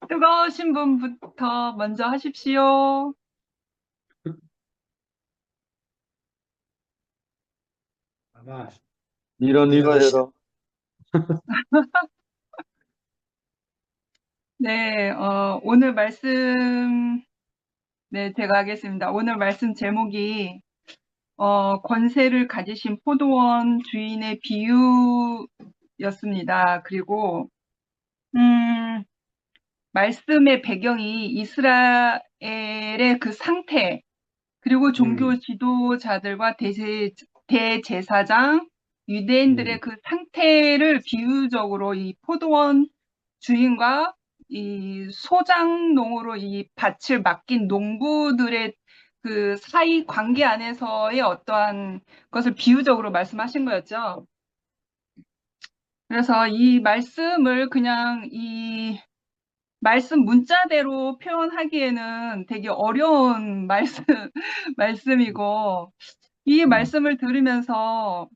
뜨거우신 분부터 먼저 하십시오. 아마 이런 이거대로. 네, 오늘 말씀, 네, 제가 하겠습니다. 오늘 말씀 제목이, 권세를 가지신 포도원 주인의 비유였습니다. 그리고, 말씀의 배경이 이스라엘의 그 상태, 그리고 종교 음, 지도자들과 대제사장, 유대인들의 음, 그 상태를 비유적으로 이 포도원 주인과 이 소장농으로 이 밭을 맡긴 농부들의 그 사이 관계 안에서의 어떠한 것을 비유적으로 말씀하신 거였죠. 그래서 이 말씀을 그냥 이 말씀 문자대로 표현하기에는 되게 어려운 말씀이고, 이 음. 말씀을 들으면서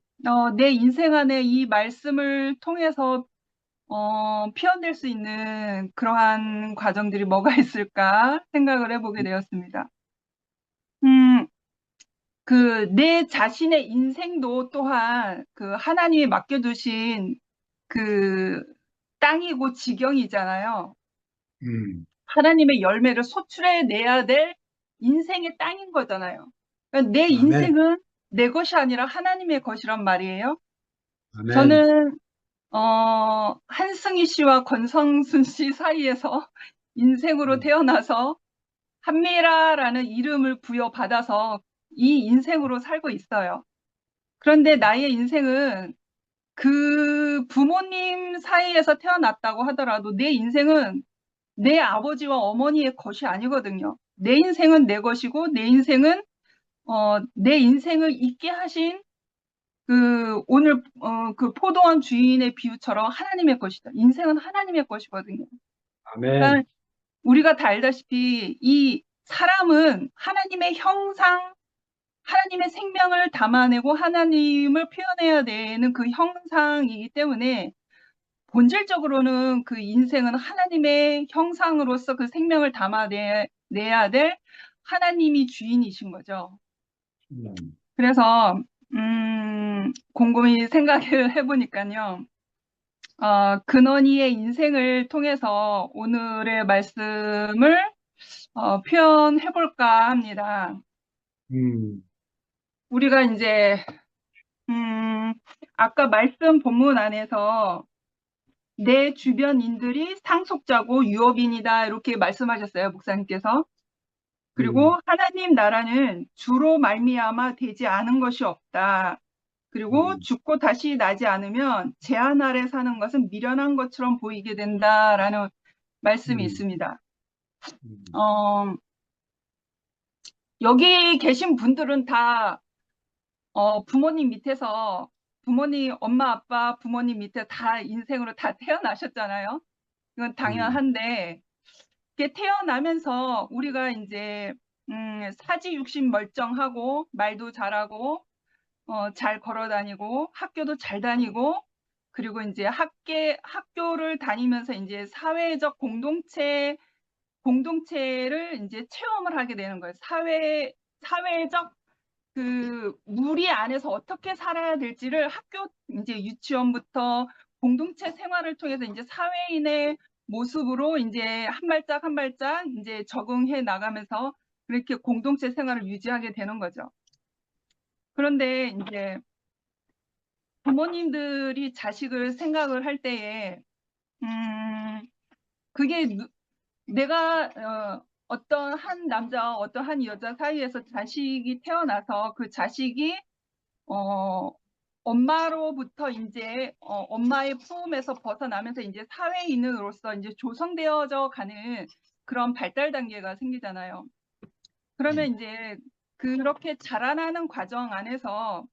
내 인생 안에 이 말씀을 통해서 표현될 수 있는 그러한 과정들이 뭐가 있을까 생각을 해보게 되었습니다. 내 자신의 인생도 또한 그 하나님이 맡겨주신 그 땅이고 지경이잖아요. 하나님의 열매를 소출해내야 될 인생의 땅인 거잖아요. 그러니까 내 아멘, 인생은 내 것이 아니라 하나님의 것이란 말이에요. 아멘. 저는 한승희 씨와 권성순 씨 사이에서 인생으로 음, 태어나서 한미라라는 이름을 부여받아서 이 인생으로 살고 있어요. 그런데 나의 인생은 그 부모님 사이에서 태어났다고 하더라도 내 인생은 내 아버지와 어머니의 것이 아니거든요. 내 인생은 내 것이고 내 인생을 있게 하신 오늘 그 포도원 주인의 비유처럼 하나님의 것이다. 인생은 하나님의 것이거든요. 아멘. 그러니까 우리가 다 알다시피 이 사람은 하나님의 형상, 하나님의 생명을 담아내고 하나님을 표현해야 되는 그 형상이기 때문에 본질적으로는 그 인생은 하나님의 형상으로서 그 생명을 담아내야 될 하나님이 주인이신 거죠. 음, 그래서 곰곰이 생각을 해보니까요. 근원이의 인생을 통해서 오늘의 말씀을 표현해볼까 합니다. 음, 우리가 이제 아까 말씀 본문 안에서 내 주변인들이 상속자고 유업인이다 이렇게 말씀하셨어요, 목사님께서. 그리고 음, 하나님 나라는 주로 말미암아 되지 않은 것이 없다. 그리고 음, 죽고 다시 나지 않으면 재한 아래 사는 것은 미련한 것처럼 보이게 된다라는 말씀이 음, 있습니다. 음. 어, 여기 계신 분들은 다 부모님 밑에서 엄마, 아빠, 부모님 밑에 다 인생으로 다 태어나셨잖아요. 이건 음. 당연한데 이렇게 태어나면서 우리가 이제 사지육신 멀쩡하고 말도 잘하고 잘 걸어 다니고 학교도 잘 다니고 그리고 이제 학교를 다니면서 이제 공동체를 이제 체험을 하게 되는 거예요. 사회적 그 무리 안에서 어떻게 살아야 될지를 학교 이제 유치원부터 공동체 생활을 통해서 이제 사회인의 모습으로 이제 한 발짝 한 발짝 이제 적응해 나가면서 그렇게 공동체 생활을 유지하게 되는 거죠. 그런데 이제 부모님들이 자식을 생각을 할 때에 그게 내가 어떤 한 남자와 어떤 한 여자 사이에서 자식이 태어나서 그 자식이 어, 엄마로부터 이제 엄마의 품에서 벗어나면서 이제 사회인으로서 이제 조성되어져 가는 그런 발달 단계가 생기잖아요. 그러면 이제 그렇게 자라나는 과정 안에서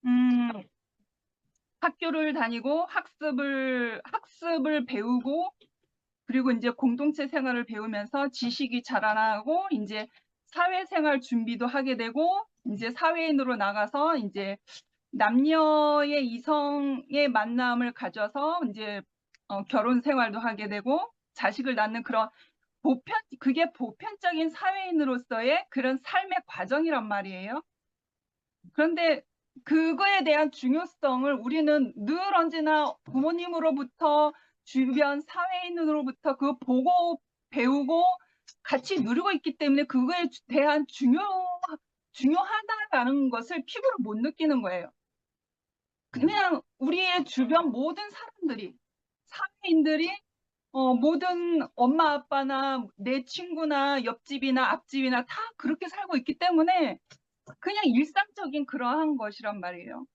음, 학교를 다니고 학습을 배우고 그리고 이제 공동체 생활을 배우면서 지식이 자라나고 이제 사회생활 준비도 하게 되고 이제 사회인으로 나가서 이제 남녀의 이성의 만남을 가져서 이제 결혼 생활도 하게 되고 자식을 낳는 그런 그게 보편적인 사회인으로서의 그런 삶의 과정이란 말이에요. 그런데 그거에 대한 중요성을 우리는 늘 언제나 부모님으로부터 주변 사회인으로부터 그거 보고 배우고 같이 누리고 있기 때문에 그거에 대한 중요하다라는 것을 피부로 못 느끼는 거예요. 그냥 우리의 주변 모든 사람들이, 사회인들이 모든 엄마 아빠나 내 친구나 옆집이나 앞집이나 다 그렇게 살고 있기 때문에 그냥 일상적인 그러한 것이란 말이에요.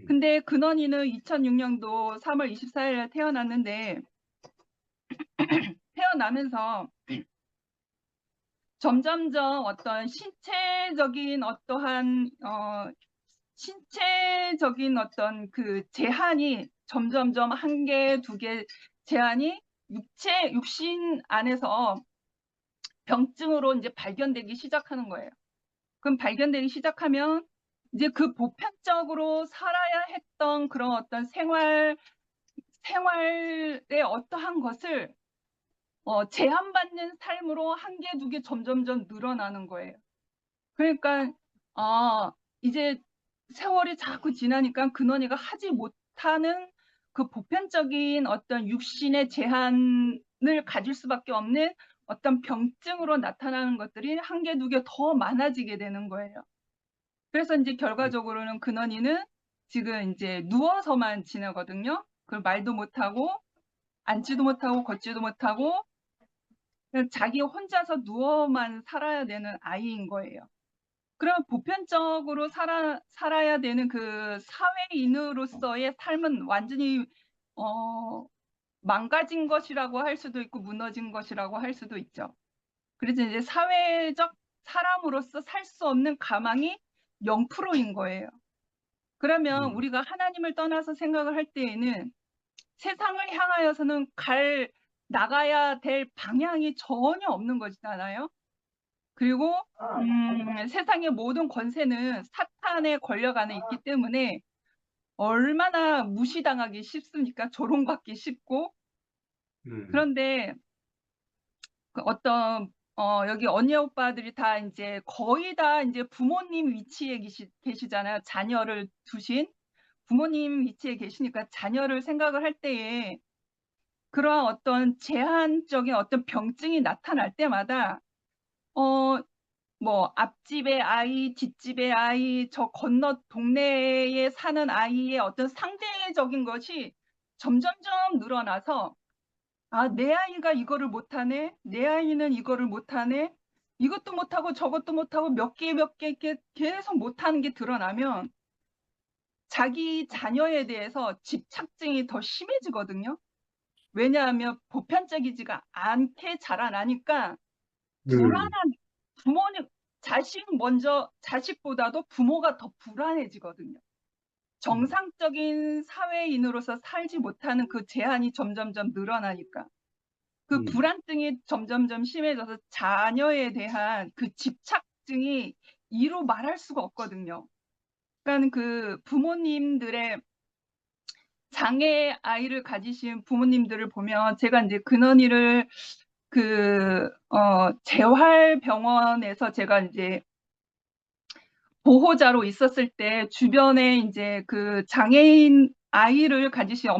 근데 근원이는 2006년도 3월 24일에 태어났는데 태어나면서 점점점 어떤 신체적인 어떤 그 제한이 점점점 한 개, 두 개 제한이 육신 안에서 병증으로 이제 발견되기 시작하는 거예요. 그럼 발견되기 시작하면 이제 그 보편적으로 살아야 했던 그런 어떤 생활의 어떠한 것을 제한받는 삶으로 한 개, 두 개 점점점 늘어나는 거예요. 그러니까 이제 세월이 자꾸 지나니까 근원이가 하지 못하는 그 보편적인 어떤 육신의 제한을 가질 수밖에 없는 어떤 병증으로 나타나는 것들이 한 개, 두 개 더 많아지게 되는 거예요. 그래서 이제 결과적으로는 근원이는 지금 이제 누워서만 지내거든요. 그 말도 못하고 앉지도 못하고 걷지도 못하고 그냥 자기 혼자서 누워만 살아야 되는 아이인 거예요. 그럼 보편적으로 살아야 되는 그 사회인으로서의 삶은 완전히 망가진 것이라고 할 수도 있고 무너진 것이라고 할 수도 있죠. 그래서 이제 사회적 사람으로서 살 수 없는 가망이 0%인 거예요. 그러면 우리가 하나님을 떠나서 생각을 할 때에는 세상을 향하여서는 나가야 될 방향이 전혀 없는 것이잖아요. 그리고 세상의 모든 권세는 사탄의 권력 안에 있기 때문에 얼마나 무시당하기 쉽습니까? 조롱받기 쉽고. 그런데 그 여기 언니 오빠들이 다 이제 거의 다 이제 부모님 위치에 계시잖아요. 자녀를 두신 부모님 위치에 계시니까 자녀를 생각을 할 때에 그러한 어떤 제한적인 어떤 병증이 나타날 때마다 뭐 앞집의 아이, 뒷집의 아이, 저 건너 동네에 사는 아이의 어떤 상대적인 것이 점점점 늘어나서 내 아이가 이거를 못하네, 내 아이는 이거를 못하네, 이것도 못하고 저것도 못하고 몇 개 이렇게 계속 못하는 게 드러나면 자기 자녀에 대해서 집착증이 더 심해지거든요. 왜냐하면 보편적이지가 않게 자라나니까 불안한 부모님, 자식보다도 부모가 더 불안해지거든요. 정상적인 사회인으로서 살지 못하는 그 제한이 점점점 늘어나니까. 그 불안증이 점점점 심해져서 자녀에 대한 그 집착증이 이루 말할 수가 없거든요. 그러니까 그 부모님들의 장애 아이를 가지신 부모님들을 보면 제가 이제 근원이를 재활병원에서 제가 이제 보호자로 있었을 때 주변에 이제 그 장애인 아이를 가지신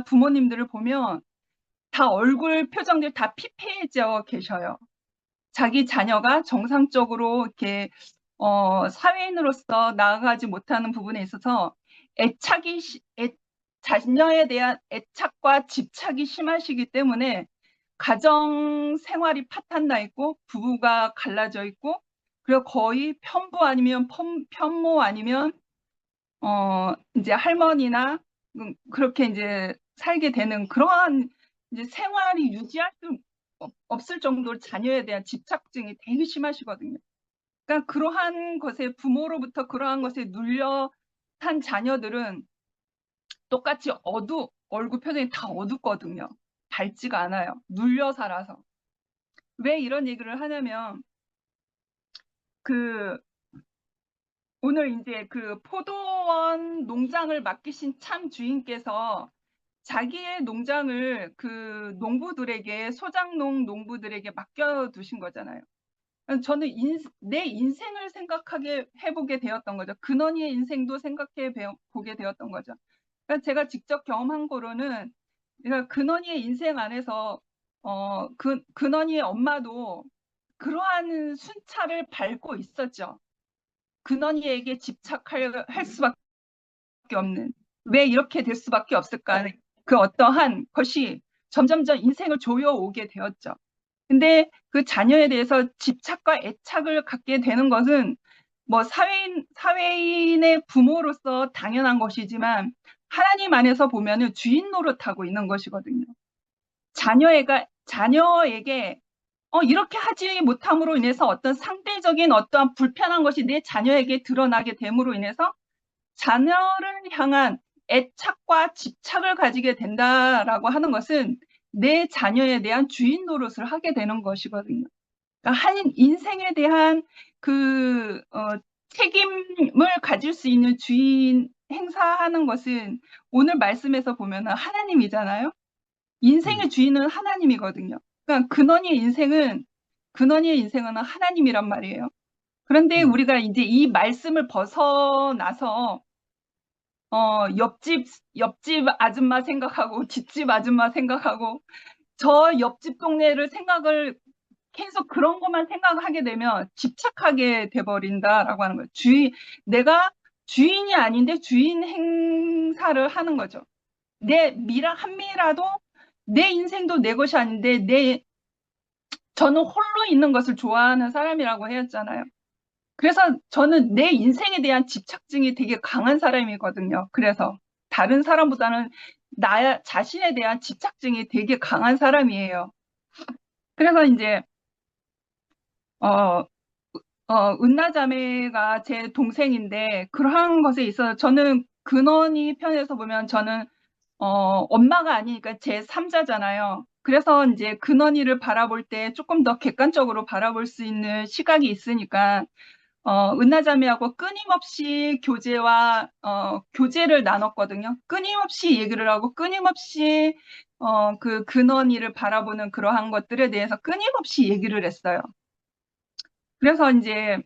부모님들을 보면 다 얼굴 표정들 다 피폐해져 계셔요. 자기 자녀가 정상적으로 이렇게 사회인으로서 나아가지 못하는 부분에 있어서 자녀에 대한 애착과 집착이 심하시기 때문에 가정 생활이 파탄나 있고 부부가 갈라져 있고 그리고 거의 편부 아니면 편모 아니면 이제 할머니나 그렇게 이제 살게 되는 그러한 이제 생활이 유지할 수 없을 정도로 자녀에 대한 집착증이 되게 심하시거든요. 그러니까 그러한 것에 부모로부터 그러한 것에 눌려 산 자녀들은 똑같이 얼굴 표정이 다 어둡거든요. 밝지가 않아요. 눌려 살아서. 왜 이런 얘기를 하냐면 오늘 이제 그 포도원 농장을 맡기신 참 주인께서 자기의 농장을 그 농부들에게, 소작농 농부들에게 맡겨두신 거잖아요. 저는 내 인생을 생각하게 해보게 되었던 거죠. 근원이의 인생도 생각해 보게 되었던 거죠. 그러니까 제가 직접 경험한 거로는, 그러니까 근원이의 인생 안에서 근원이의 엄마도 그러한 순찰을 밟고 있었죠. 근원이에게 집착할 수밖에 없는, 왜 이렇게 될 수밖에 없을까? 그 어떠한 것이 점점점 인생을 조여오게 되었죠. 근데 그 자녀에 대해서 집착과 애착을 갖게 되는 것은 뭐 사회인의 부모로서 당연한 것이지만, 하나님 안에서 보면은 주인 노릇하고 있는 것이거든요. 자녀에게 이렇게 하지 못함으로 인해서 어떤 상대적인 어떠한 불편한 것이 내 자녀에게 드러나게 됨으로 인해서 자녀를 향한 애착과 집착을 가지게 된다라고 하는 것은 내 자녀에 대한 주인 노릇을 하게 되는 것이거든요. 그러니까 한 인생에 대한 그 책임을 가질 수 있는 주인 행사하는 것은 오늘 말씀에서 보면은 하나님이잖아요. 인생의 주인은 하나님이거든요. 그러니까 근원의 인생은 하나님이란 말이에요. 그런데 우리가 이제 이 말씀을 벗어나서 옆집 아줌마 생각하고 뒷집 아줌마 생각하고 저 옆집 동네를 생각을 계속 그런 것만 생각하게 되면 집착하게 돼버린다라고 하는 거예요. 내가 주인이 아닌데 주인 행사를 하는 거죠. 한미라도 내 인생도 내 것이 아닌데 저는 홀로 있는 것을 좋아하는 사람이라고 했잖아요. 그래서 저는 내 인생에 대한 집착증이 되게 강한 사람이거든요. 그래서 다른 사람보다는 나 자신에 대한 집착증이 되게 강한 사람이에요. 그래서 이제 은나자매가 제 동생인데 그러한 것에 있어서 저는 근원이 편에서 보면 저는 엄마가 아니니까 제 3자잖아요. 그래서 이제 근원이를 바라볼 때 조금 더 객관적으로 바라볼 수 있는 시각이 있으니까 은나자매하고 끊임없이 교제를 나눴거든요. 끊임없이 얘기를 하고 끊임없이 그 근원이를 바라보는 그러한 것들에 대해서 끊임없이 얘기를 했어요. 그래서 이제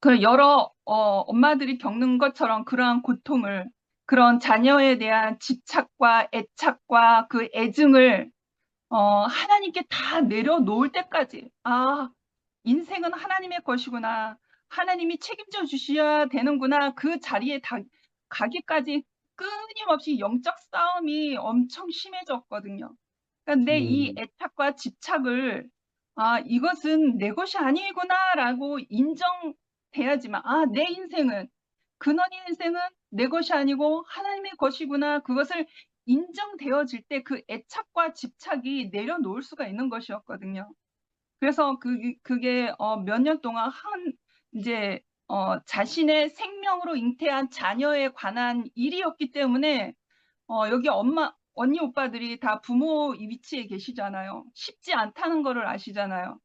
그 여러 엄마들이 겪는 것처럼 그러한 고통을, 그런 자녀에 대한 집착과 애착과 그 애증을 하나님께 다 내려놓을 때까지, 인생은 하나님의 것이구나, 하나님이 책임져 주셔야 되는구나, 그 자리에 가기까지 끊임없이 영적 싸움이 엄청 심해졌거든요. 그러니까 내 이 애착과 집착을 이것은 내 것이 아니구나라고 인정돼야지만, 내 인생은, 근원의 인생은 내 것이 아니고 하나님의 것이구나, 그것을 인정되어질 때 그 애착과 집착이 내려놓을 수가 있는 것이었거든요. 그래서 그게 몇 년 동안 이제 자신의 생명으로 잉태한 자녀에 관한 일이었기 때문에 여기 언니 오빠들이 다 부모 위치에 계시잖아요. 쉽지 않다는 거를 아시잖아요.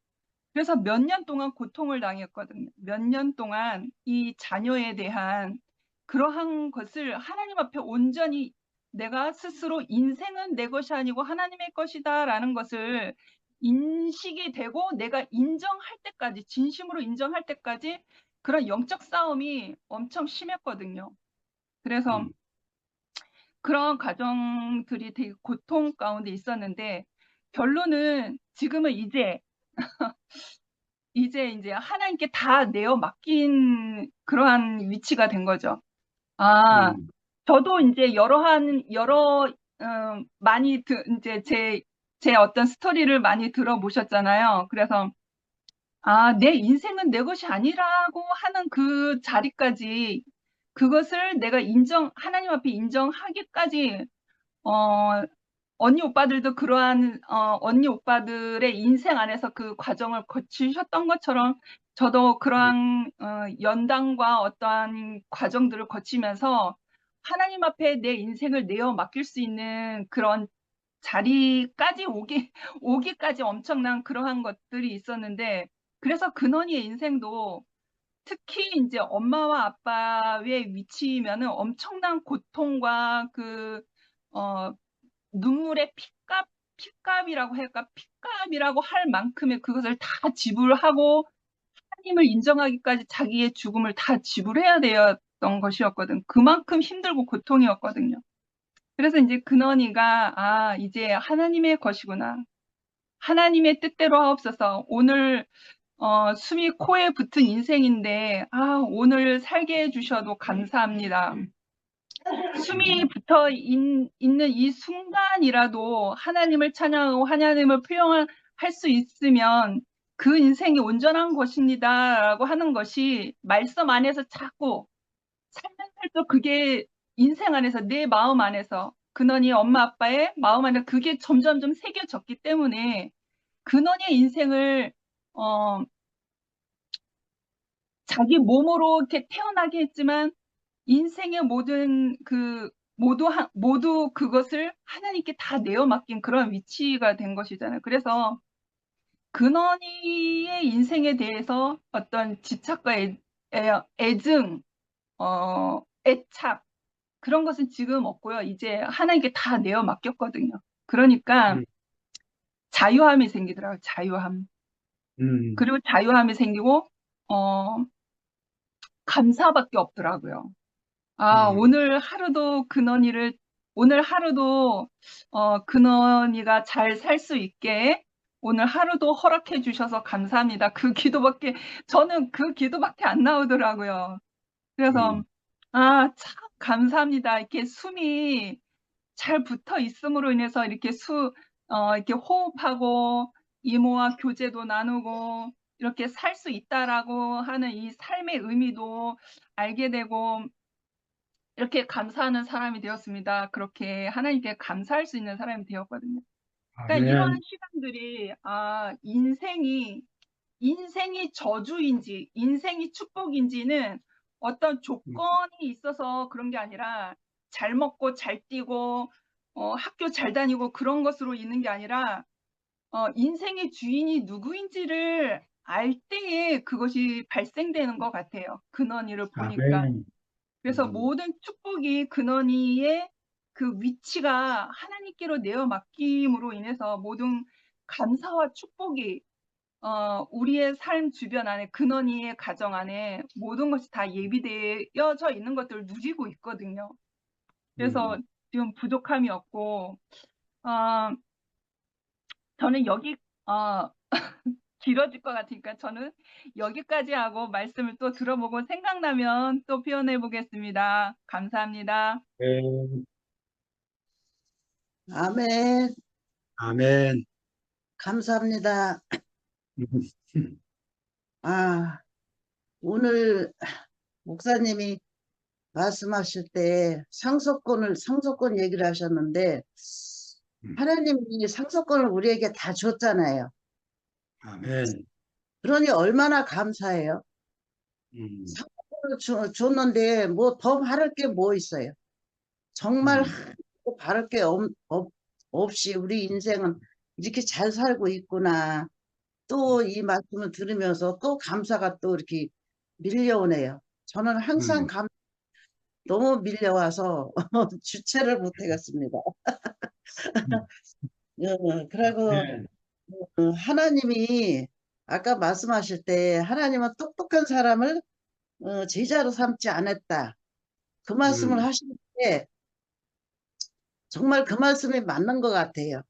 그래서 몇 년 동안 고통을 당했거든요. 몇 년 동안 이 자녀에 대한 그러한 것을 하나님 앞에 온전히 내가 스스로 인생은 내 것이 아니고 하나님의 것이다라는 것을 인식이 되고 내가 인정할 때까지, 진심으로 인정할 때까지 그런 영적 싸움이 엄청 심했거든요. 그래서 그런 과정들이 되게 고통 가운데 있었는데, 결론은 지금은 이제 이제 하나님께 다 내어 맡긴 그러한 위치가 된 거죠. 저도 이제 많이 이제 제 어떤 스토리를 많이 들어보셨잖아요. 그래서 내 인생은 내 것이 아니라고 하는 그 자리까지, 그것을 내가 하나님 앞에 인정하기까지 언니 오빠들도 그러한 언니 오빠들의 인생 안에서 그 과정을 거치셨던 것처럼 저도 그러한 연단과 어떠한 과정들을 거치면서 하나님 앞에 내 인생을 내어 맡길 수 있는 그런 자리까지 오기까지 엄청난 그러한 것들이 있었는데, 그래서 근원이의 인생도 특히 이제 엄마와 아빠의 위치면은 엄청난 고통과 눈물의 핏값이라고 할까? 핏값이라고 할 만큼의 그것을 다 지불하고 하나님을 인정하기까지 자기의 죽음을 다 지불해야 되었던 것이었거든. 그만큼 힘들고 고통이었거든요. 그래서 이제 근원이가 이제 하나님의 것이구나. 하나님의 뜻대로 하옵소서. 오늘 숨이 코에 붙은 인생인데 오늘 살게 해주셔도 감사합니다. 숨이 붙어 있는 이 순간이라도 하나님을 찬양하고 하나님을 표현할 수 있으면 그 인생이 온전한 것입니다. 라고 하는 것이 말씀 안에서 자꾸 살면서 그게 인생 안에서 내 마음 안에서 근원이 엄마 아빠의 마음 안에 그게 점점점 새겨졌기 때문에 근원의 인생을 자기 몸으로 이렇게 태어나게 했지만 인생의 모든 모두 그것을 하나님께 다 내어 맡긴 그런 위치가 된 것이잖아요. 그래서 근원이의 인생에 대해서 어떤 집착과 애증, 애착 그런 것은 지금 없고요. 이제 하나님께 다 내어 맡겼거든요. 그러니까 음. 자유함이 생기더라고요. 자유함. 그리고 자유함이 생기고 감사밖에 없더라고요. 오늘 하루도 근원이가 잘 살 수 있게 오늘 하루도 허락해 주셔서 감사합니다. 저는 그 기도밖에 안 나오더라고요. 그래서, 참 감사합니다. 이렇게 숨이 잘 붙어 있음으로 인해서 이렇게 호흡하고 이모와 교제도 나누고 이렇게 살 수 있다라고 하는 이 삶의 의미도 알게 되고 이렇게 감사하는 사람이 되었습니다. 그렇게 하나님께 감사할 수 있는 사람이 되었거든요. 그러니까 이러한 아멘. 시간들이 인생이 저주인지 인생이 축복인지는 어떤 조건이 있어서 그런 게 아니라 잘 먹고 잘 뛰고 학교 잘 다니고 그런 것으로 있는 게 아니라 인생의 주인이 누구인지를 알 때에 그것이 발생되는 것 같아요. 근원이를 보니까. 아멘. 그래서 모든 축복이 근원이의 그 위치가 하나님께로 내어 맡김으로 인해서 모든 감사와 축복이 우리의 삶 주변 안에 근원이의 가정 안에 모든 것이 다 예비되어져 있는 것들을 누리고 있거든요. 그래서 지금 부족함이 없고 어, 저는 여기 길어질 것 같으니까 저는 여기까지 하고 말씀을 또 들어보고 생각나면 또 표현해 보겠습니다. 감사합니다. 아멘. 아멘. 아멘. 감사합니다. 음. 오늘 목사님이 말씀하실 때 상속권 얘기를 하셨는데, 하나님이 상속권을 우리에게 다 줬잖아요. 아멘. 그러니 얼마나 감사해요. 상속권을 줬는데 뭐 더 바랄 게 뭐 있어요. 정말 바랄 게 없이 우리 인생은 이렇게 잘 살고 있구나. 또 이 말씀을 들으면서 또 감사가 또 이렇게 밀려오네요. 저는 항상 너무 밀려와서 주체를 못하겠습니다. 그리고 네. 하나님이 아까 말씀하실 때 하나님은 똑똑한 사람을 제자로 삼지 않았다. 그 말씀을 하실 때 정말 그 말씀이 맞는 것 같아요.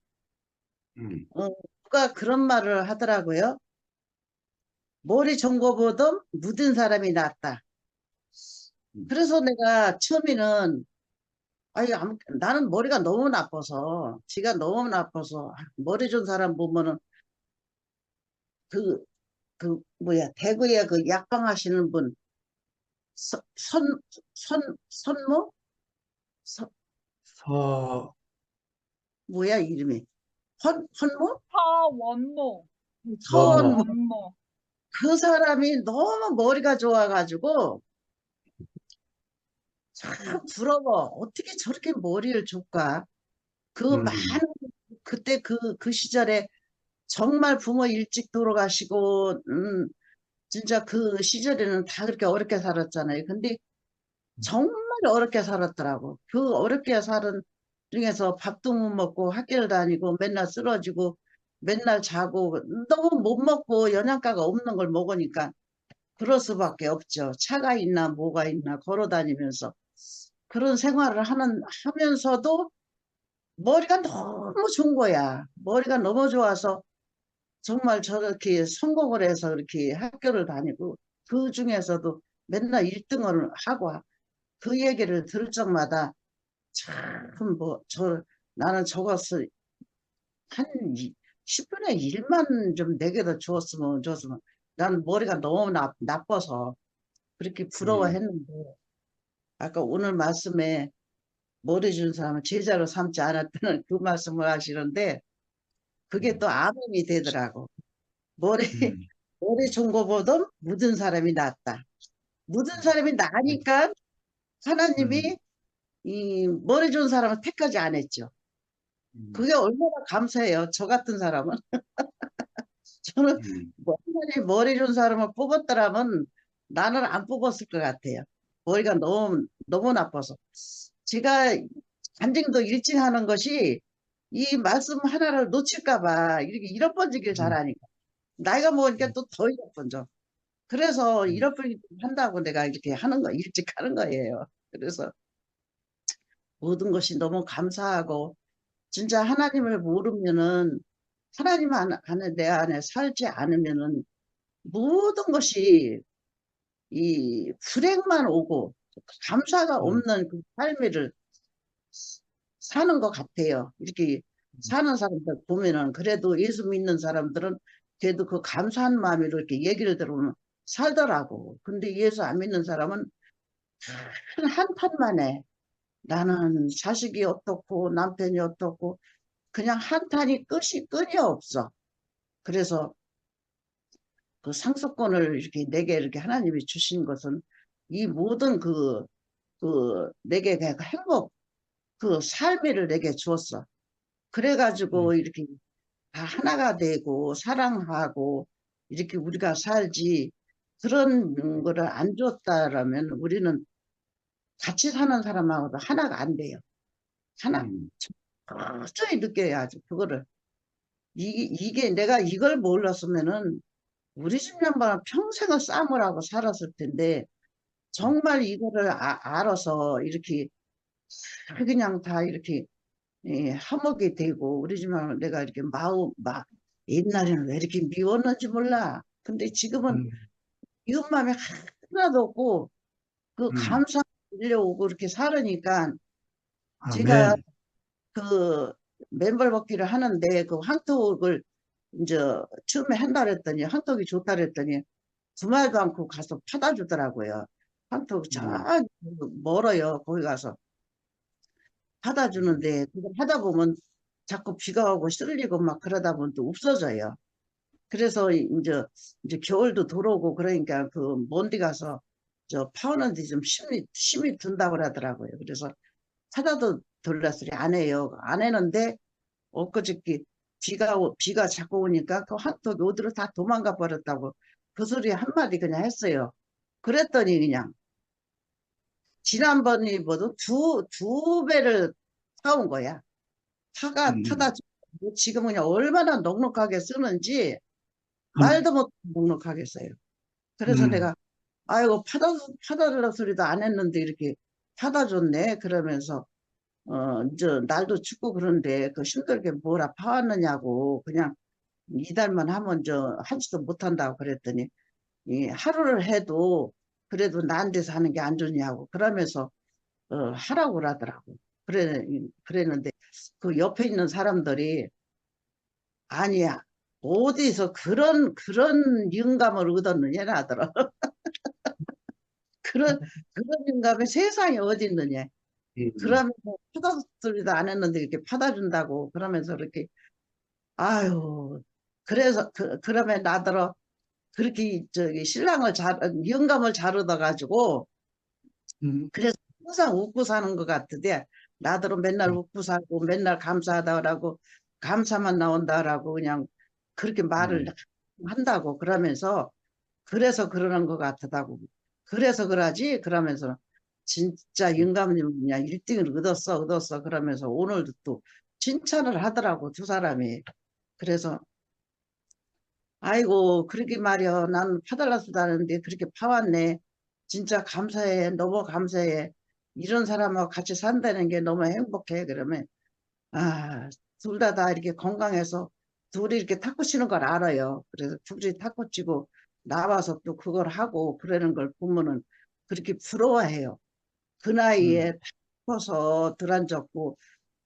누가 그런 말을 하더라고요. 머리 좋은 거보다 무딘 사람이 낫다. 그래서 내가 처음에는 나는 머리가 너무 나빠서 지가 너무 나빠서 머리 좋은 사람 보면은 대구에 그 약방 하시는 분 선모 서, 뭐야 이름이 헌모 서원모. 서원모 그 사람이 너무 머리가 좋아가지고 참 부러워. 어떻게 저렇게 머리를 줄까? 그때 그 시절에 정말 부모 일찍 돌아가시고, 진짜 그 시절에는 다 그렇게 어렵게 살았잖아요. 근데 정말 어렵게 살았더라고. 그 어렵게 살은 중에서 밥도 못 먹고 학교를 다니고 맨날 쓰러지고 맨날 자고 너무 못 먹고 영양가가 없는 걸 먹으니까 그럴 수밖에 없죠. 차가 있나 뭐가 있나 걸어 다니면서 그런 생활을 하면서도 머리가 너무 좋은 거야. 머리가 너무 좋아서 정말 저렇게 성공을 해서 이렇게 학교를 다니고 그 중에서도 맨날 1등을 하고 그 얘기를 들을 적마다 참 나는 저것을 한 10분의 1만 좀 내게도 줬으면 나는 머리가 너무 나빠서 그렇게 부러워했는데 아까 오늘 말씀에 머리 준 사람은 제자로 삼지 않았다는 그 말씀을 하시는데 그게 또 아멘이 되더라고. 머리 머리 준 거보다 묻은 사람이 낫다. 묻은 사람이 나니까 하나님이 이 머리 준 사람을 택하지 안 했죠. 그게 얼마나 감사해요. 저 같은 사람은. 저는 하나님이 머리 준 사람을 뽑았더라면 나는 안 뽑았을 것 같아요. 머리가 너무 나빠서. 제가 간증도 일찍 하는 것이 이 말씀 하나를 놓칠까 봐 이렇게 잃어버리길 잘하니까. 나이가 먹으니까 또 더 잃어버려. 그래서 잃어버리기 한다고 내가 이렇게 하는 거, 일찍 하는 거예요. 그래서 모든 것이 너무 감사하고, 진짜 하나님을 모르면은, 하나님 안에, 내 안에 살지 않으면은, 모든 것이 이 불행만 오고, 감사가 없는 그 삶을 사는 것 같아요. 이렇게 사는 사람들 보면은, 그래도 예수 믿는 사람들은 그래도 그 감사한 마음으로 이렇게 얘기를 들으면 살더라고. 근데 예수 안 믿는 사람은 한탄만에 나는 자식이 어떻고 남편이 어떻고 그냥 한탄이 끝이 없어. 그래서 그 상속권을 이렇게 내게 이렇게 하나님이 주신 것은 이 모든 내게 그 행복, 그 삶을 내게 주었어. 그래가지고 이렇게 다 하나가 되고 사랑하고 이렇게 우리가 살지 그런 거를 안 줬다라면 우리는 같이 사는 사람하고도 하나가 안 돼요. 하나. 도저히 느껴야지, 그거를. 이게 내가 이걸 몰랐으면은 우리 집 양반은 평생을 싸움을 하고 살았을 텐데, 정말 이거를 알아서 이렇게 그냥 다 이렇게 화목이 되고, 우리 집 양반은 내가 이렇게 옛날에는 왜 이렇게 미웠는지 몰라. 근데 지금은 미운 마음이 하나도 없고, 그 감사 들려오고 이렇게 살으니까, 제가 아멘. 그 맨발 걷기를 하는데 그 황토를 이제 처음에 한다 그랬더니 황토기 좋다 그랬더니 주말도 않고 가서 파다 주더라고요. 황토 저 멀어요. 거기 가서 파다 주는데 그걸 하다 보면 자꾸 비가 오고 쓸리고 막 그러다 보면 또 없어져요. 그래서 이제 겨울도 들어오고 그러니까 그 먼 데 가서 저 파오는데 좀 힘이 든다고 하더라고요. 그래서 하나도 돌려소리 안 해요. 안 했는데 엊그저께 비가 자꾸 오니까 그 한턱이 어디로 다 도망가 버렸다고 그 소리 한마디 그냥 했어요. 그랬더니 그냥 지난번이보다 두 배를 사온 거야. 타다 지금 그냥 얼마나 넉넉하게 쓰는지 말도 못 넉넉하게 써요. 그래서 내가 아이고 파달라 소리도 안 했는데 이렇게 파다 줬네 그러면서 이제 날도 춥고 그런데 그 힘들게 뭐라 파왔느냐고 그냥 이달만 하면 하지도 못한다고 그랬더니 이 하루를 해도 그래도 난 데서 하는 게 안 좋냐고 그러면서 하라고 그러더라고. 그랬는데 그 옆에 있는 사람들이 아니야 어디서 그런 영감을 얻었느냐 하더라. 그런 영감이 세상에 어디 있느냐. 그러면서 파다소리도 안 했는데 이렇게 파다준다고 그러면서 이렇게 아유 그래서 그러면 나더러 그렇게 신랑을 영감을 잘 얻어가지고 그래서 항상 웃고 사는 것 같은데 나더러 맨날 웃고 살고 맨날 감사하다라고 감사만 나온다라고 그냥 그렇게 말을 한다고 그러면서 그래서 그러는 것 같다고 그래서 그러지 그러면서 진짜 영감님 그냥 1등을 얻었어 그러면서 오늘도 또 칭찬을 하더라고 두 사람이. 그래서 아이고 그러게 말이야 나는 파달라서도 하는데 그렇게 파왔네. 진짜 감사해 너무 감사해. 이런 사람하고 같이 산다는 게 너무 행복해. 그러면 둘 다 이렇게 건강해서 둘이 이렇게 탁구 치는 걸 알아요. 그래서 둘이 탁구 치고 나와서 또 그걸 하고 그러는 걸 보면은 그렇게 부러워해요. 그 나이에 탁 커서 들앉았고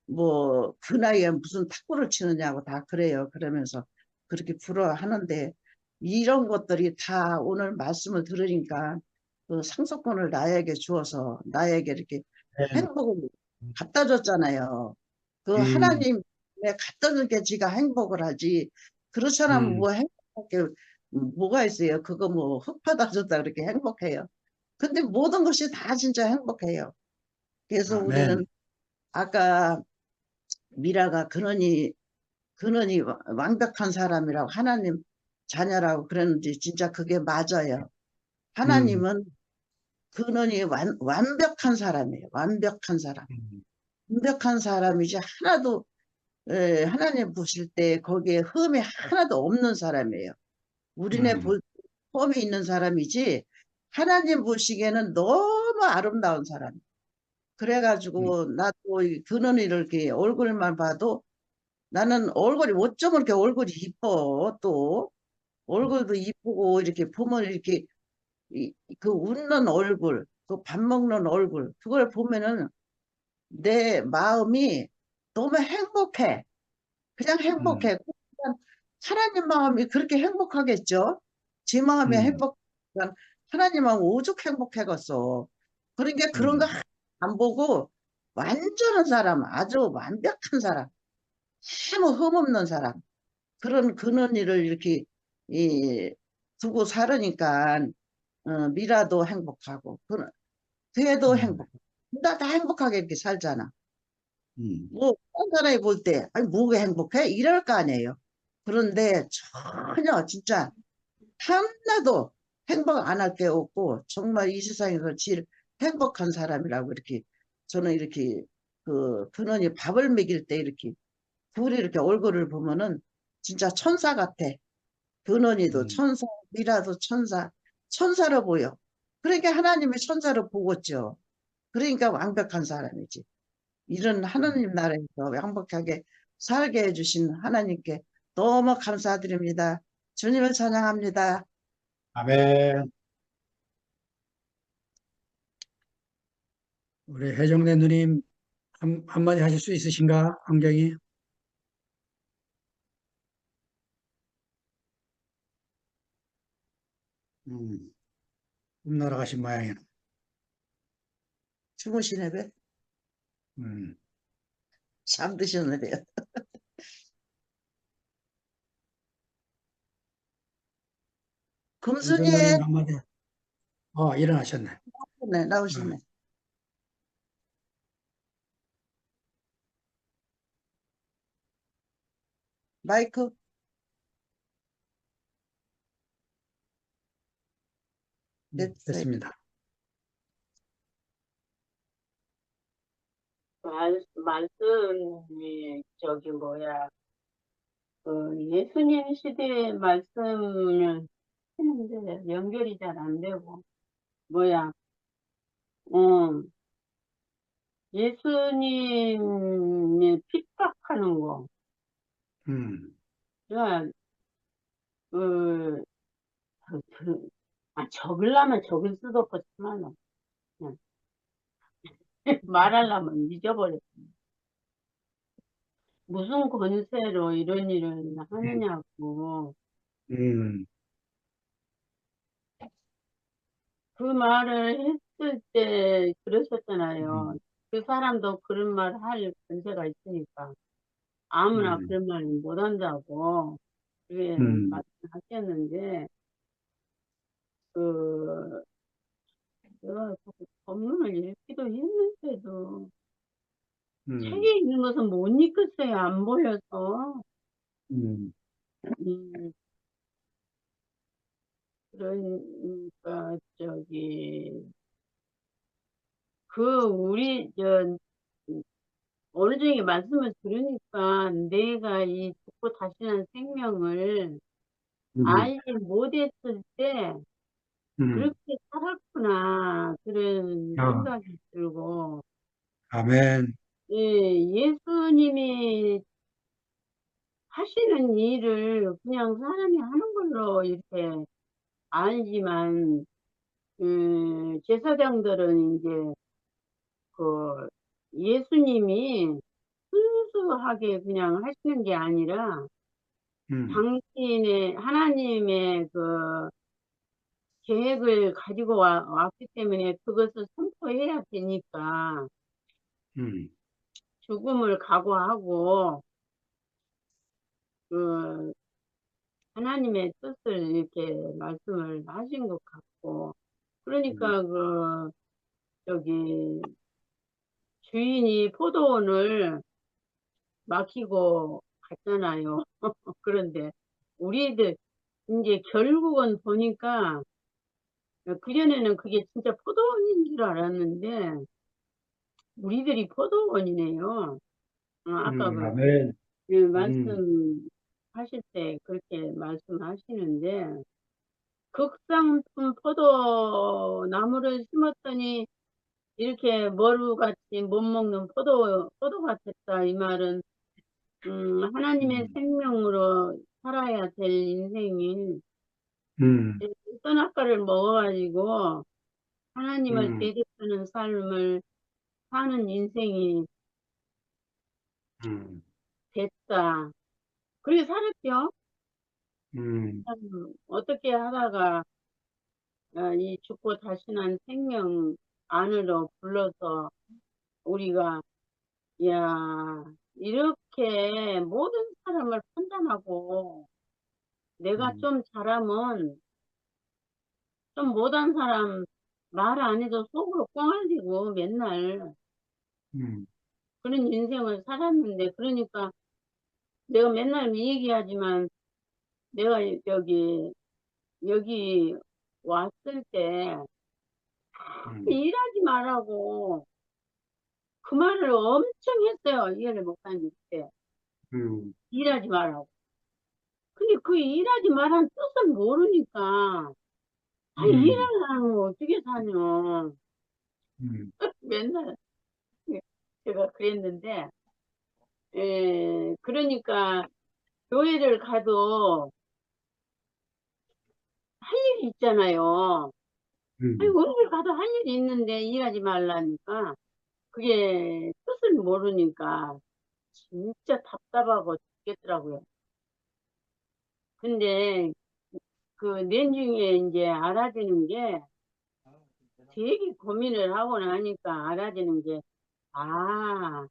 뭐 그 나이에 무슨 탁구를 치느냐고 다 그래요. 그러면서 그렇게 부러워하는데 이런 것들이 다 오늘 말씀을 들으니까 그 상속권을 나에게 주어서 나에게 이렇게 아멘. 행복을 갖다 줬잖아요. 그 음, 하나님에 갖다 준 게 지가 행복을 하지. 그렇지 않으면 음, 뭐 행복할 게 뭐가 있어요. 그거 뭐 흙 받아 줬다 그렇게 행복해요. 근데 모든 것이 다 진짜 행복해요. 그래서 우리는 아멘. 아까 미라가 근원이 완벽한 사람이라고 하나님 자녀라고 그랬는데 진짜 그게 맞아요. 음, 하나님은 근원이 완벽한 사람이에요. 완벽한 사람. 음, 완벽한 사람이지 하나도 하나님 보실 때 거기에 흠이 하나도 없는 사람이에요. 우리네 음, 볼 흠이 있는 사람이지 하나님 보시기에는 너무 아름다운 사람. 음, 그래가지고 나도 이 근원이를 이렇게 얼굴만 봐도 나는 얼굴이 어쩜 그렇게 얼굴이 이뻐 또 얼굴도 이쁘고 이렇게 보면 이렇게 그 웃는 얼굴 그 밥 먹는 얼굴 그걸 보면은 내 마음이 너무 행복해. 그냥 음, 행복해. 그냥 하나님 마음이 그렇게 행복하겠죠. 제 마음이 음, 행복한 하나님 마음 오죽 행복해겠어. 그러니까 그런 거 음, 안 보고 완전한 사람 아주 완벽한 사람 아무 흠없는 사람 그런 근원이를 이렇게 두고 살으니까 미라도 행복하고 걔도 음, 행복하고 다 행복하게 이렇게 살잖아. 음, 뭐, 딴 사람이 볼 때, 아니, 뭐가 행복해? 이럴 거 아니에요. 그런데 전혀 진짜 하나도 행복 안 할 게 없고, 정말 이 세상에서 제일 행복한 사람이라고 이렇게, 저는 이렇게, 그, 그놈이 밥을 먹일 때 이렇게, 둘이 이렇게 얼굴을 보면은 진짜 천사 같아. 근원이도 음, 천사, 미라도 천사, 천사로 보여. 그러니까 하나님이 천사로 보겠죠. 그러니까 완벽한 사람이지. 이런 음. 하나님 나라에서 행복하게 살게 해주신 하나님께 너무 감사드립니다. 주님을 찬양합니다. 아멘. 우리 해정래 누님 한마디 하실 수 있으신가? 환경이? 꿈나라 가신 모양이네. 주무시네 배? 음, 잠드셨네요. 금순이 해정 누님 한마디. 일어나셨네. 네, 어, 나오셨네. 마이크 됐어요. 됐습니다. 말씀이 예수님 시대의 말씀을 했는데 연결이 잘 안 되고 뭐야 어 예수님이 핍박하는 거 음, 그러니까 그, 적으려면 적을 수도 없었지만 그냥 말하려면 잊어버렸어. 무슨 권세로 이런 일을 하느냐고 음, 그 말을 했을 때 그랬었잖아요. 음, 그 사람도 그런 말 할 권세가 있으니까 아무나 음, 그런 말 못한다고 그게 음, 말씀하셨는데 그 내가 그 본문을 읽기도 했는데도 음, 책에 있는 것은 못 읽겠어요. 안 보여서. 음, 음, 그러니까 우리, 어느 중에 말씀을 들으니까 내가 이 죽고 다시는 생명을 알지 못했을 때 음, 그렇게 살았구나. 그런 어, 생각이 들고, 아멘. 예, 예수님이 하시는 일을 그냥 사람이 하는 걸로 이렇게 알지만, 제사장들은 이제 그 예수님이 순수하게 그냥 하시는 게 아니라 음, 당신의 하나님의 그 계획을 가지고 왔기 때문에 그것을 선포해야 되니까 음, 죽음을 각오하고 그 하나님의 뜻을 이렇게 말씀을 하신 것 같고 음, 그러니까 저기 주인이 포도원을 맡기고 갔잖아요. 그런데 우리들 이제 결국은 보니까 그전에는 그게 진짜 포도원인 줄 알았는데 우리들이 포도원이네요. 아까 아멘. 그 음, 말씀하실 때 그렇게 말씀하시는데 극상품 포도나무를 심었더니 이렇게 머루같이 못 먹는 포도 같았다. 이 말은 하나님의 음, 생명으로 살아야 될 인생이 음, 선악과를 먹어가지고 하나님을 음, 대적하는 삶을 사는 인생이 음, 됐다. 그렇게 살았죠. 음, 참 어떻게 하다가 이 죽고 다시 난 생명 안으로 불러서 우리가 야 이렇게 모든 사람을 판단하고 내가 음, 좀 잘하면 좀 못한 사람 말 안 해도 속으로 꽁알리고 맨날 음, 그런 인생을 살았는데 그러니까 내가 맨날 얘기하지만 내가 여기 왔을 때 음, 일하지 말라고 그 말을 엄청 했어요. 이해를 못하는 때 음, 일하지 말라고. 근데 그 일하지 말라는 뜻을 모르니까 아니 음, 일하려면 어떻게 사냐. 음, 맨날 제가 그랬는데 그러니까 교회를 가도 할 일이 있잖아요. 아니 음, 어딜 가도 할 일이 있는데 일하지 말라니까 그게 뜻을 모르니까 진짜 답답하고 죽겠더라고요. 근데 그 내중에 이제 알아지는 게 되게 고민을 하고 나니까 알아지는 게 아,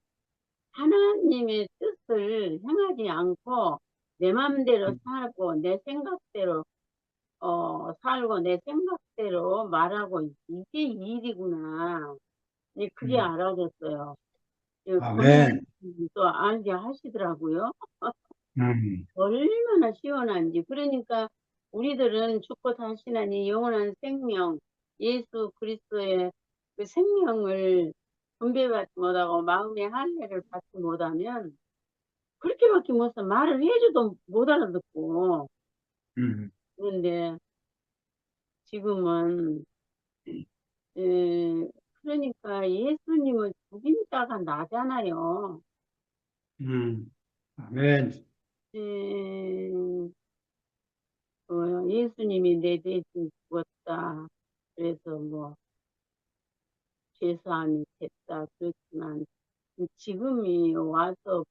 하나님의 뜻을 행하지 않고 내 마음대로 살고 내 생각대로 살고 내 생각대로 말하고 이게 일이구나. 이제 그게 음, 알아졌어요. 고민을 아멘. 또 알게 하시더라고요. 음, 얼마나 시원한지. 그러니까 우리들은 죽고 다시 나니 영원한 생명, 예수 그리스도의 그 생명을 분배받지 못하고 마음의 할례를 받지 못하면 그렇게밖에 못해 말을 해줘도 못 알아듣고. 음, 그런데 지금은 에, 그러니까 예수님을 죽인 자가 나잖아요. 아멘. 에, 예수님이 내 대신 죽었다. 그래서 뭐 죄사함이 됐다. 그렇지만 지금이 와서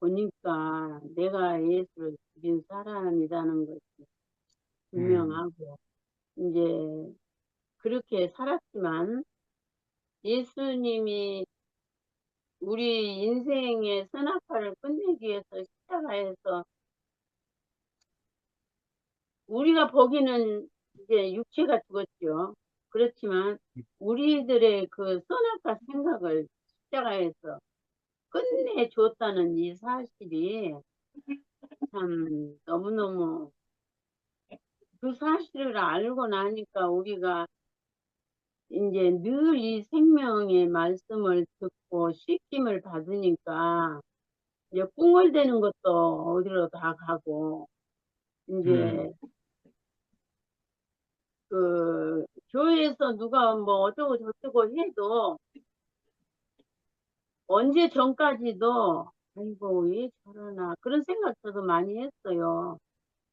보니까 내가 예수를 죽인 사람이라는 것이 음, 분명하고 이제 그렇게 살았지만 예수님이 우리 인생의 선악과를 끝내기 위해서 십자가에서 우리가 보기는 이제 육체가 죽었죠. 그렇지만 우리들의 그 선악과 생각을 십자가에서 끝내줬다는 이 사실이 참 너무너무 그 사실을 알고 나니까 우리가 이제 늘 이 생명의 말씀을 듣고 씻김을 받으니까 이제 꿍얼대는 것도 어디로 다 가고 이제 그 교회에서 누가 뭐 어쩌고 저쩌고 해도 언제 전까지도 아이고 왜 저러나 그런 생각 저도 많이 했어요.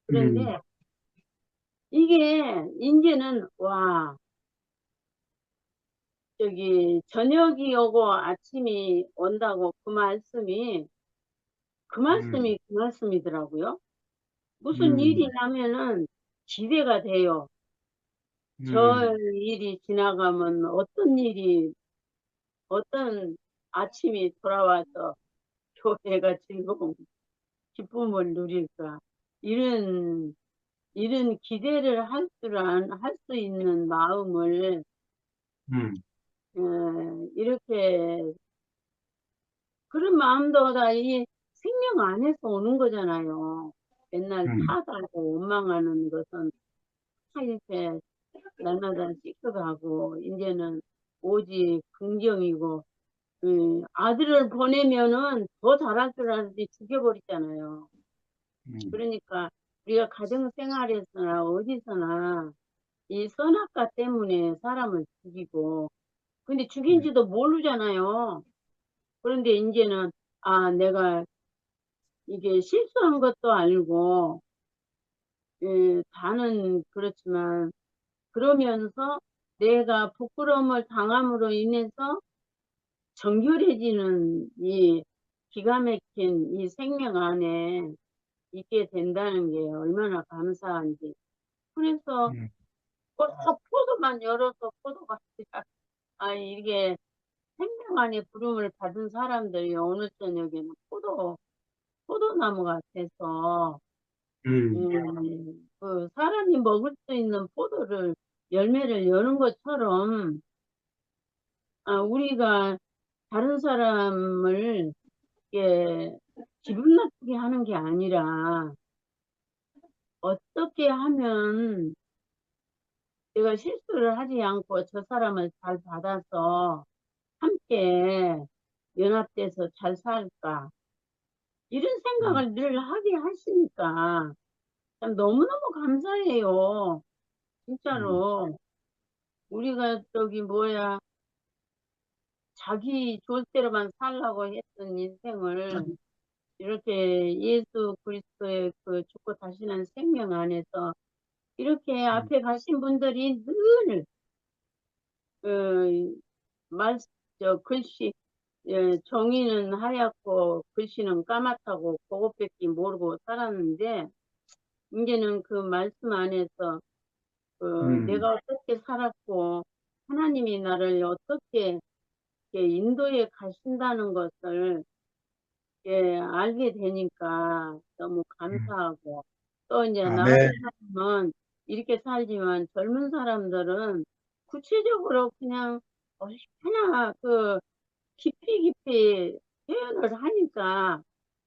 그런데 이게 이제는 와 저기 저녁이 오고 아침이 온다고 그 말씀이 그 말씀이더라고요. 무슨 일이 나면은 기대가 돼요. 저 일이 지나가면 어떤 아침이 돌아와서 교회가 즐거운 기쁨을 누릴까. 이런 기대를 할 수 있는 마음을, 이렇게, 그런 마음도 다 이 생명 안에서 오는 거잖아요. 맨날 탓하고 원망하는 것은 다 이렇게 날마다 씻어가고, 이제는 오직 긍정이고, 아들을 보내면은 더 잘할 줄 알았는데 죽여버리잖아요. 그러니까 우리가 가정생활에서나 어디서나 이 선악과 때문에 사람을 죽이고, 근데 죽인지도 모르잖아요. 그런데 이제는, 아, 내가 이게 실수한 것도 알고, 다는 그렇지만, 그러면서 내가 부끄러움을 당함으로 인해서 정결해지는 이 기가 막힌 이 생명 안에 있게 된다는 게 얼마나 감사한지. 그래서 꼭 포도만 열어서 포도가 아 이게 생명 안에 부름을 받은 사람들이 어느 저녁에는 포도나무가 돼서 그 사람이 먹을 수 있는 포도를 열매를 여는 것처럼 우리가 다른 사람을 이렇게 기분 나쁘게 하는 게 아니라 어떻게 하면 내가 실수를 하지 않고 저 사람을 잘 받아서 함께 연합돼서 잘 살까 이런 생각을 늘 하게 하시니까 참 너무너무 감사해요. 진짜로 우리가 저기 뭐야 자기 좋을 대로만 살라고 했던 인생을 이렇게 예수 그리스도의 그 죽고 다시는 생명 안에서 이렇게 앞에 가신 분들이 늘 그 글씨 종이는 하얗고 글씨는 까맣다고 그것밖에 모르고 살았는데 이제는 그 말씀 안에서 내가 어떻게 살았고 하나님이 나를 어떻게 이렇게 인도해 가신다는 것을 알게 되니까 너무 감사하고 또 이제 나 아멘. 같은 사람은 이렇게 살지만 젊은 사람들은 구체적으로 그냥 하나 깊이 표현을 하니까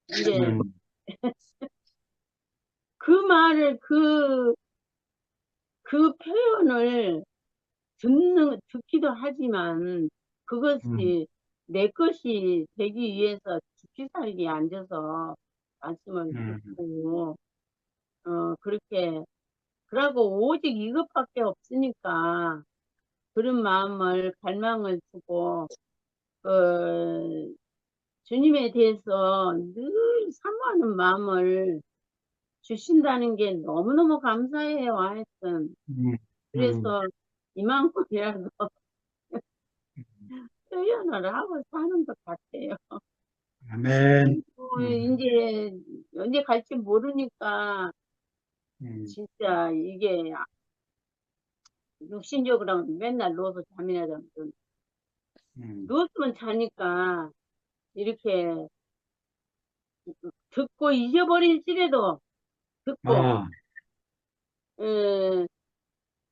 이제 그 말을 그 표현을 듣기도 하지만 그것이 내 것이 되기 위해서 죽기 살기 앉아서 말씀을 듣고 그렇게 그러고 오직 이것밖에 없으니까 그런 마음을 갈망을 두고 주님에 대해서 늘 사모하는 마음을 주신다는 게 너무너무 감사해요. 하여튼 그래서 이만큼이라도 표현을 하고 사는 것 같아요. 아멘. 이제 언제 갈지 모르니까 진짜 이게 육신적으로 맨날 누워서 잠이나 자면 누웠으면 자니까 이렇게 듣고 잊어버릴지라도 듣고 아, 에,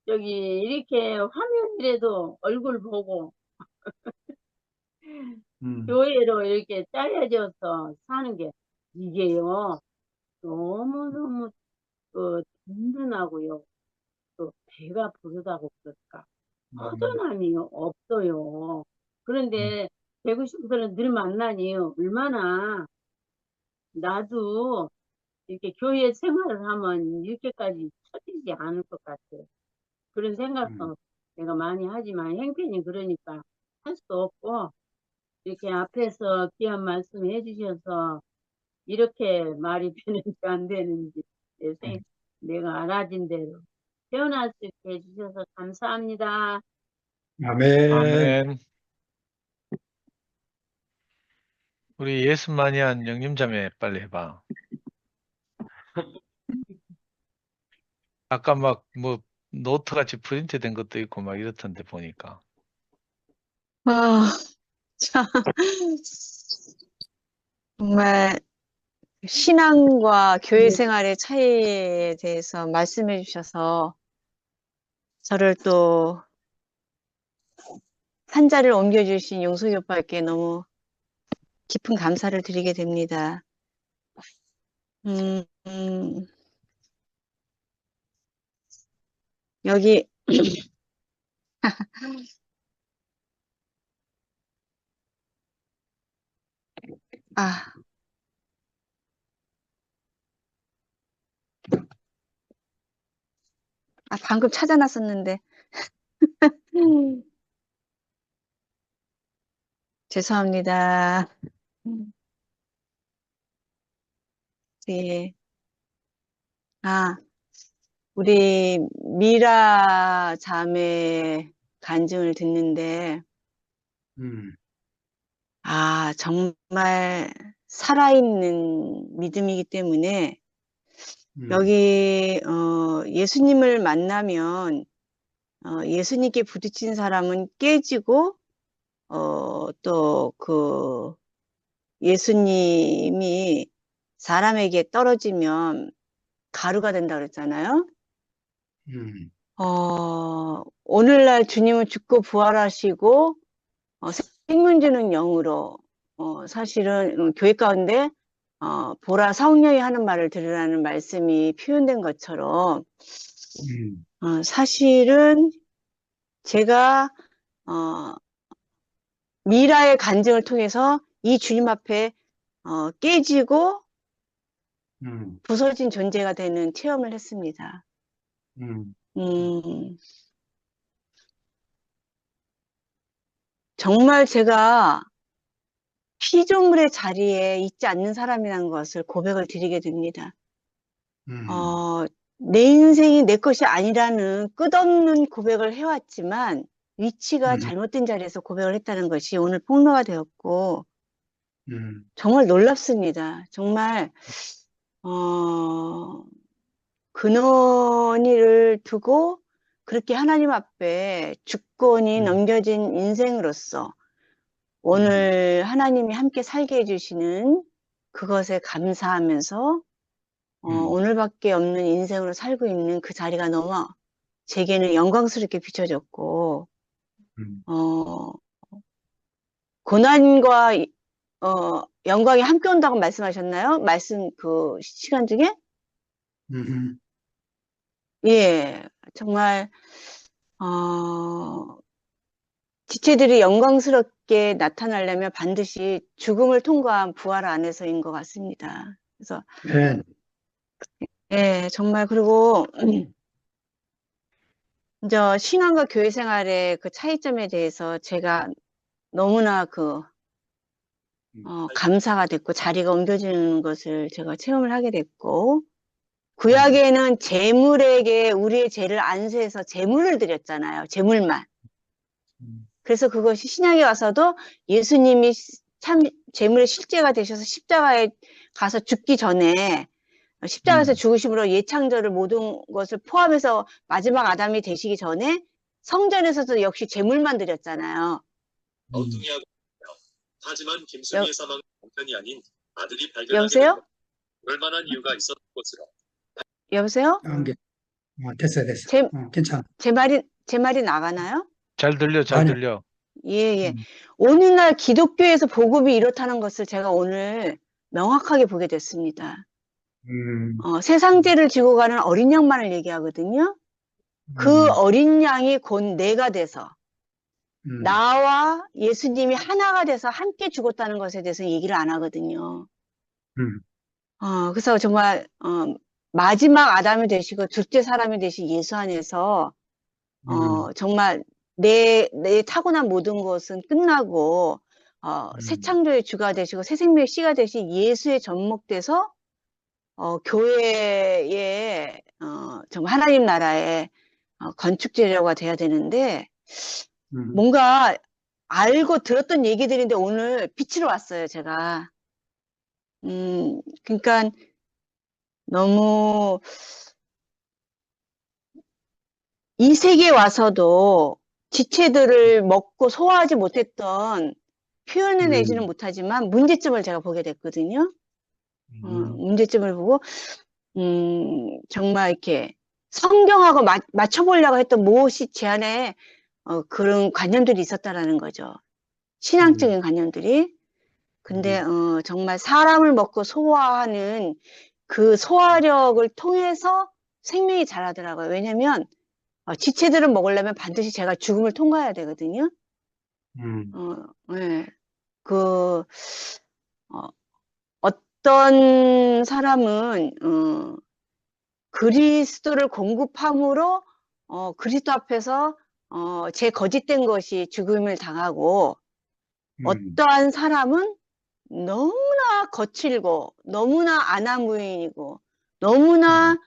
여기 이렇게 화면이라도 얼굴 보고 교회로 이렇게 짜여져서 사는 게 이게요 너무너무 든든하고요 또 배가 부르다고 그럴까 허전함이 없어요. 그런데 배구 싶어서는 늘 만나니 얼마나 나도 이렇게 교회 생활을 하면 이렇게까지 처지지 않을 것 같아요. 그런 생각도 내가 많이 하지만 형편이 그러니까 할 수 없고 이렇게 앞에서 귀한 말씀 해주셔서 이렇게 말이 되는지 안 되는지 내가 알아진 대로 태어날 수 있게 해주셔서 감사합니다. 아멘. 아멘. 우리 예수마니안 영림자매 빨리 해봐. 아까 막 뭐 노트 같이 프린트 된 것도 있고 막 이렇던데 보니까. 참, 정말 신앙과 교회 생활의 차이에 대해서 말씀해 주셔서 저를 또 한자를 옮겨주신 용석이 오빠께 너무 깊은 감사를 드리게 됩니다. 여기 방금 찾아놨었는데 죄송합니다. 네. 우리 미라 자매 간증을 듣는데 정말 살아있는 믿음이기 때문에 여기 예수님을 만나면 예수님께 부딪힌 사람은 깨지고 또 그 예수님이 사람에게 떨어지면 가루가 된다 그랬잖아요. 오늘날 주님은 죽고 부활하시고 생명 주는 영으로 사실은 교회 가운데 보라 성령이 하는 말을 들으라는 말씀이 표현된 것처럼 사실은 제가 미라의 간증을 통해서 이 주님 앞에 깨지고 부서진 존재가 되는 체험을 했습니다. 정말 제가 피조물의 자리에 있지 않는 사람이라는 것을 고백을 드리게 됩니다. 내 인생이 내 것이 아니라는 끝없는 고백을 해왔지만 위치가 잘못된 자리에서 고백을 했다는 것이 오늘 폭로가 되었고 정말 놀랍습니다. 정말 근원이를 두고 그렇게 하나님 앞에 주권이 넘겨진 인생으로서 오늘 하나님이 함께 살게 해주시는 그것에 감사하면서 오늘밖에 없는 인생으로 살고 있는 그 자리가 너무 제게는 영광스럽게 비춰졌고 고난과 영광이 함께 온다고 말씀하셨나요? 말씀 그 시간 중에? 예, 정말 지체들이 영광스럽게 나타나려면 반드시 죽음을 통과한 부활 안에서인 것 같습니다. 그래서 예, 정말 그리고 이제 신앙과 교회 생활의 그 차이점에 대해서 제가 너무나 감사가 됐고 자리가 옮겨지는 것을 제가 체험을 하게 됐고 구약에는 제물에게 우리의 죄를 안수해서 제물을 드렸잖아요. 제물만. 그래서 그것이 신약에 와서도 예수님이 참 제물의 실제가 되셔서 십자가에 가서 죽기 전에 십자가에서 죽으심으로 예창절을 모든 것을 포함해서 마지막 아담이 되시기 전에 성전에서도 역시 제물만 드렸잖아요. 엉뚱이하고 하지만 김순희의 사망은 남편이 아닌 아들이 발견하게 여보세요? 된 그럴 만한 이유가 있었던 것으로. 여보세요? 됐어. 괜찮아. 제 말이 나가나요? 잘 들려, 잘 아니요. 들려. 예. 오늘날 기독교에서 복음이 이렇다는 것을 제가 오늘 명확하게 보게 됐습니다. 세상죄를 지고 가는 어린 양만을 얘기하거든요. 그 어린 양이 곧 내가 돼서 음, 나와 예수님이 하나가 돼서 함께 죽었다는 것에 대해서 얘기를 안 하거든요. 음, 그래서 정말 마지막 아담이 되시고 둘째 사람이 되신 예수 안에서 정말 내 타고난 모든 것은 끝나고 새 창조의 주가 되시고 새 생명의 씨가 되신 예수에 접목돼서 교회의 정말 하나님 나라의 건축재료가 돼야 되는데 뭔가 알고 들었던 얘기들인데 오늘 빛으로 왔어요, 제가. 그러니까 너무 이 세계에 와서도 지체들을 먹고 소화하지 못했던 표현해내지는 못하지만 문제점을 제가 보게 됐거든요. 문제점을 보고 정말 이렇게 성경하고 맞춰보려고 했던 무엇이 제 안에 그런 관념들이 있었다라는 거죠. 신앙적인 관념들이. 근데 정말 사람을 먹고 소화하는 그 소화력을 통해서 생명이 자라더라고요. 왜냐면 지체들을 먹으려면 반드시 제가 죽음을 통과해야 되거든요. 네. 어떤 사람은 그리스도를 공급함으로 그리스도 앞에서 제 거짓된 것이 죽음을 당하고 어떠한 사람은 너무나 거칠고 너무나 아나무인이고 너무나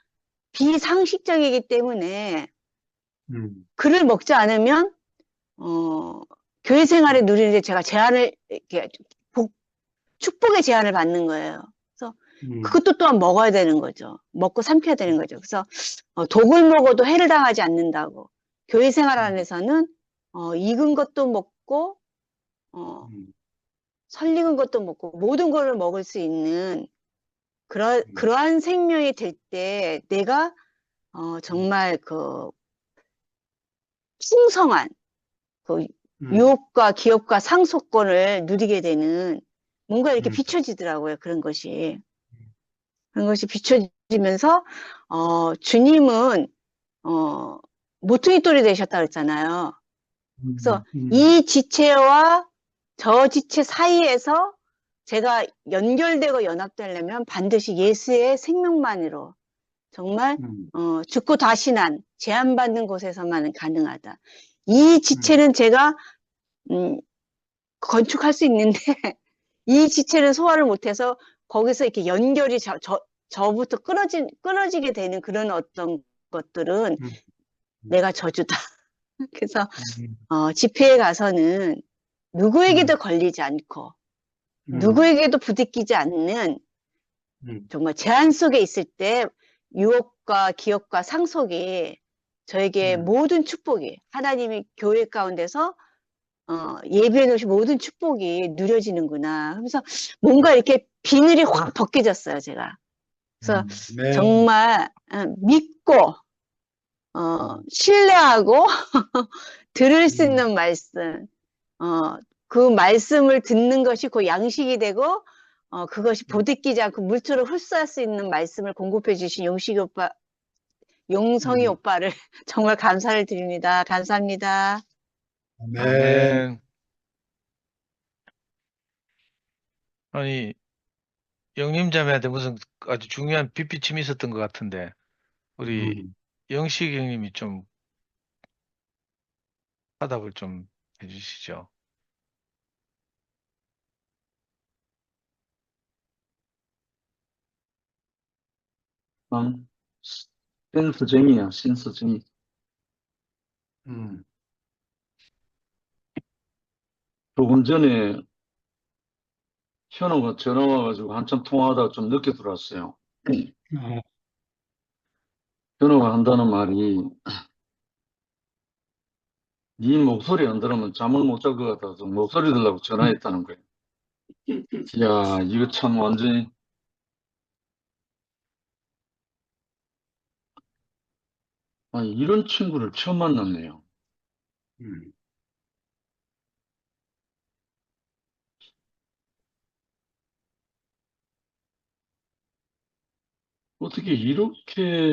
비상식적이기 때문에 그를 먹지 않으면 교회 생활에 누리는데 제가 제한을 이렇게 축복의 제한을 받는 거예요. 그래서 그것도 또한 먹어야 되는 거죠. 먹고 삼켜야 되는 거죠. 그래서 독을 먹어도 해를 당하지 않는다고. 교회 생활 안에서는 익은 것도 먹고 설익은 것도 먹고 모든 것을 먹을 수 있는 그러한 생명이 될 때 내가 정말 그 풍성한 그 유업과 기업과 상속권을 누리게 되는 뭔가 이렇게 비춰지더라고요. 그런 것이 비춰지면서 주님은 모퉁이 돌이 되셨다 그랬잖아요. 그래서 이 지체와 저 지체 사이에서 제가 연결되고 연합되려면 반드시 예수의 생명만으로 정말 죽고 다시 난 제한받는 곳에서만 가능하다. 이 지체는 제가 건축할 수 있는데 이 지체는 소화를 못해서 거기서 이렇게 연결이 저부터 끊어지게 되는 그런 어떤 것들은 내가 저주다. 그래서 집회에 가서는 누구에게도 걸리지 않고 누구에게도 부딪히지 않는 정말 제한 속에 있을 때 유업과 기업과 상속이 저에게 모든 축복이 하나님이 교회 가운데서 예비해 놓으신 모든 축복이 누려지는구나. 하면서 뭔가 이렇게 비늘이 확 벗겨졌어요, 제가. 그래서 네. 정말 믿고 신뢰하고 들을 수 있는 말씀, 그 말씀을 듣는 것이 그 양식이 되고 그것이 보드끼지 않고 물처럼 흡수할 수 있는 말씀을 공급해 주신 용성이 오빠를 정말 감사를 드립니다. 감사합니다. 네. 아멘. 아니, 영림자매한테 무슨 아주 중요한 빗비침이 있었던 것 같은데, 우리 영식 형님이 좀 화답을 좀 해주시죠. 센스쟁이야, 센스쟁이. 조금 전에 현호가 전화 와가지고 한참 통화하다가 좀 늦게 들어왔어요. 현호가 한다는 말이, 네 목소리 안 들으면 잠을 못 잘 것 같아서 목소리 들라고 전화했다는 거예요. 이야, 이거 참 완전히, 아니, 이런 친구를 처음 만났네요. 어떻게 이렇게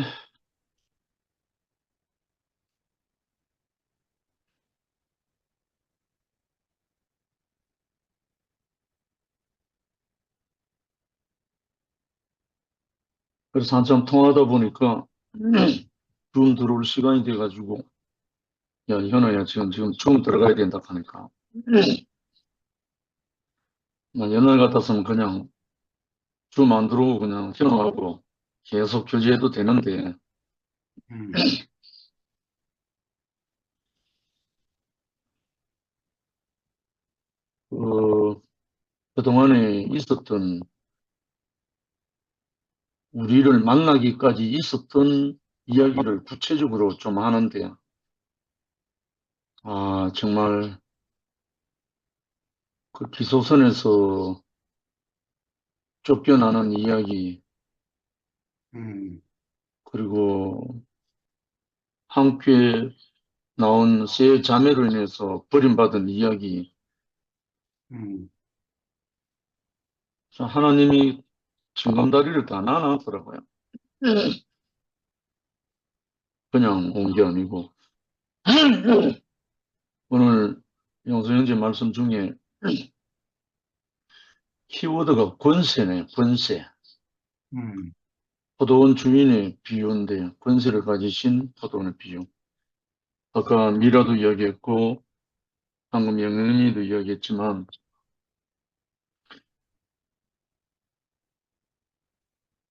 그래서 한참 통화하다 보니까 줌 들어올 시간이 돼가지고, 야, 현아야, 지금 줌 들어가야 된다 하니까. 나 옛날 같았으면 그냥 줌 안 들어오고 그냥 현아하고 계속 교제해도 되는데, 음, 그동안에 있었던, 우리를 만나기까지 있었던 이야기를 구체적으로 좀 하는데, 아, 정말 그 기소선에서 쫓겨나는 이야기, 음, 그리고 함께 나온 세 자매로 인해서 버림받은 이야기, 음, 하나님이 징검다리를 다 나눠놨더라고요. 그냥 온 게 아니고. 오늘 영수 형제 말씀 중에 키워드가 권세네, 권세. 음, 포도원 주인의 비유인데, 권세를 가지신 포도원의 비유. 아까 미라도 이야기했고, 방금 영은이도 이야기했지만,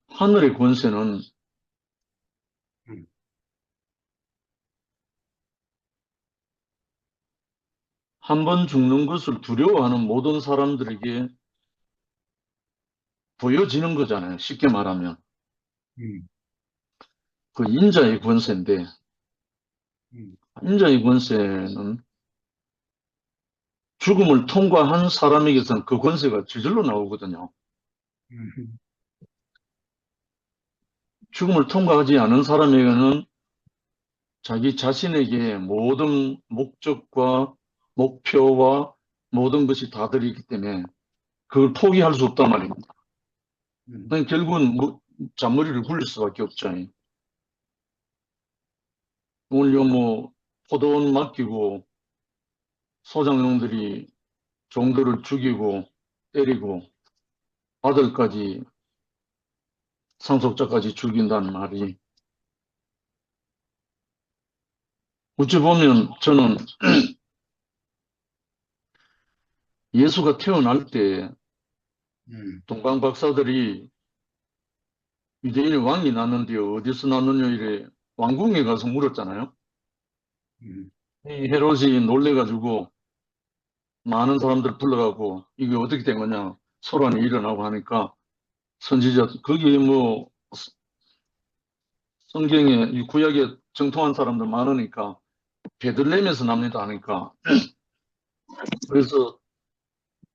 하늘의 권세는 음, 한 번 죽는 것을 두려워하는 모든 사람들에게 보여지는 거잖아요. 쉽게 말하면. 음, 그 인자의 권세인데, 음, 인자의 권세는 죽음을 통과한 사람에게서는 그 권세가 저절로 나오거든요. 음, 죽음을 통과하지 않은 사람에게는 자기 자신에게 모든 목적과 목표와 모든 것이 다 들이기 때문에 그걸 포기할 수 없단 말입니다. 그러니까 결국은 잔머리를 굴릴 수밖에 없죠. 오늘 뭐 포도원 맡기고 소장농들이 종들을 죽이고 때리고 아들까지 상속자까지 죽인다는 말이 어찌 보면 저는 예수가 태어날 때 동방 박사들이 유대인의 왕이 났는데 어디서 났느냐 이래 왕궁에 가서 물었잖아요. 음, 이 헤롯이 놀래가지고 많은 사람들 불러가고 이게 어떻게 된 거냐 소란이 일어나고 하니까 선지자 거기 뭐 성경에 이 구약에 정통한 사람들 많으니까 베들레헴에서 납니다 하니까 그래서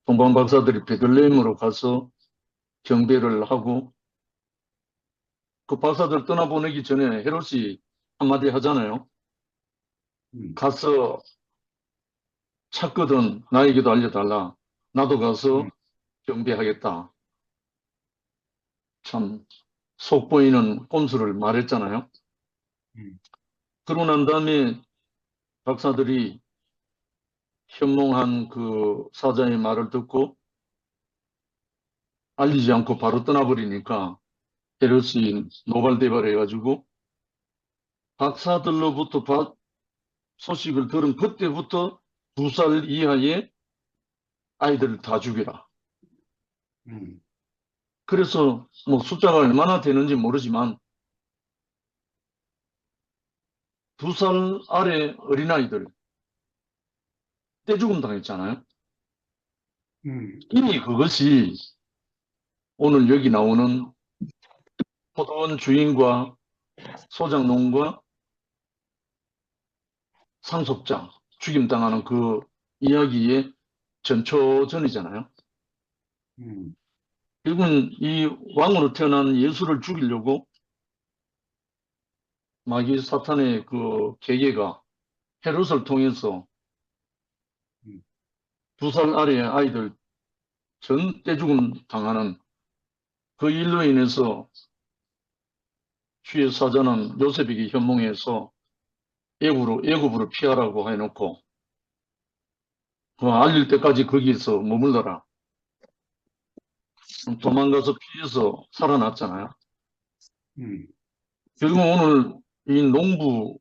동방 박사들이 베들레헴으로 가서 경배를 하고 그 박사들 떠나보내기 전에 헤롯이 한마디 하잖아요. 가서 찾거든 나에게도 알려달라. 나도 가서 경배하겠다. 참 속보이는 꼼수를 말했잖아요. 그러고 난 다음에 박사들이 현몽한 그 사자의 말을 듣고 알리지 않고 바로 떠나버리니까 헤롯이 노발대발해가지고 박사들로부터 소식을 들은 그때부터 2살 이하의 아이들을 다 죽여라. 그래서 뭐 숫자가 얼마나 되는지 모르지만 2살 아래 어린아이들 떼죽음 당했잖아요. 이미 그것이 오늘 여기 나오는 포도원 주인과 소장농과 상속자 죽임당하는 그 이야기의 전초전이잖아요. 결국은 이 왕으로 태어난 예수를 죽이려고 마귀 사탄의 그 계계가 헤롯을 통해서 2살 아래의 아이들 전 떼죽음 당하는 그 일로 인해서 주의 사자는 요셉에게 현몽해서 애굽으로 피하라고 해놓고 그 알릴 때까지 거기서 머물러라. 도망가서 피해서 살아났잖아요. 결국 오늘 이 농부,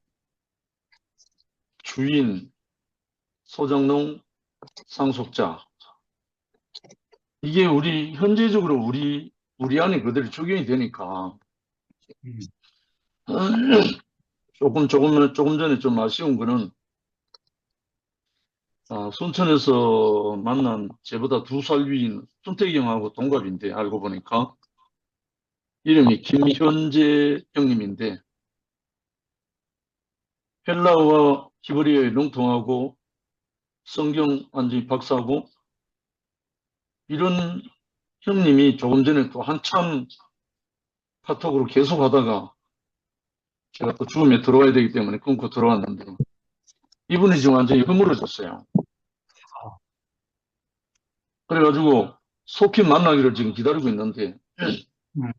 주인, 소장농, 상속자, 이게 현재적으로 우리 안에 그대로 적용이 되니까, 음, 조금 전에 좀 아쉬운 거는, 순천에서 만난 제보다 2살 위인 순택이 형하고 동갑인데, 알고 보니까, 이름이 김현재 형님인데, 헬라어와 히브리어에 능통하고, 성경 완전히 박사고, 이런 형님이 조금 전에 또 한참 카톡으로 계속 하다가 제가 또 죽음에 들어와야 되기 때문에 끊고 들어왔는데 이분이 지금 완전히 허물어졌어요. 그래가지고 속히 만나기를 지금 기다리고 있는데 음,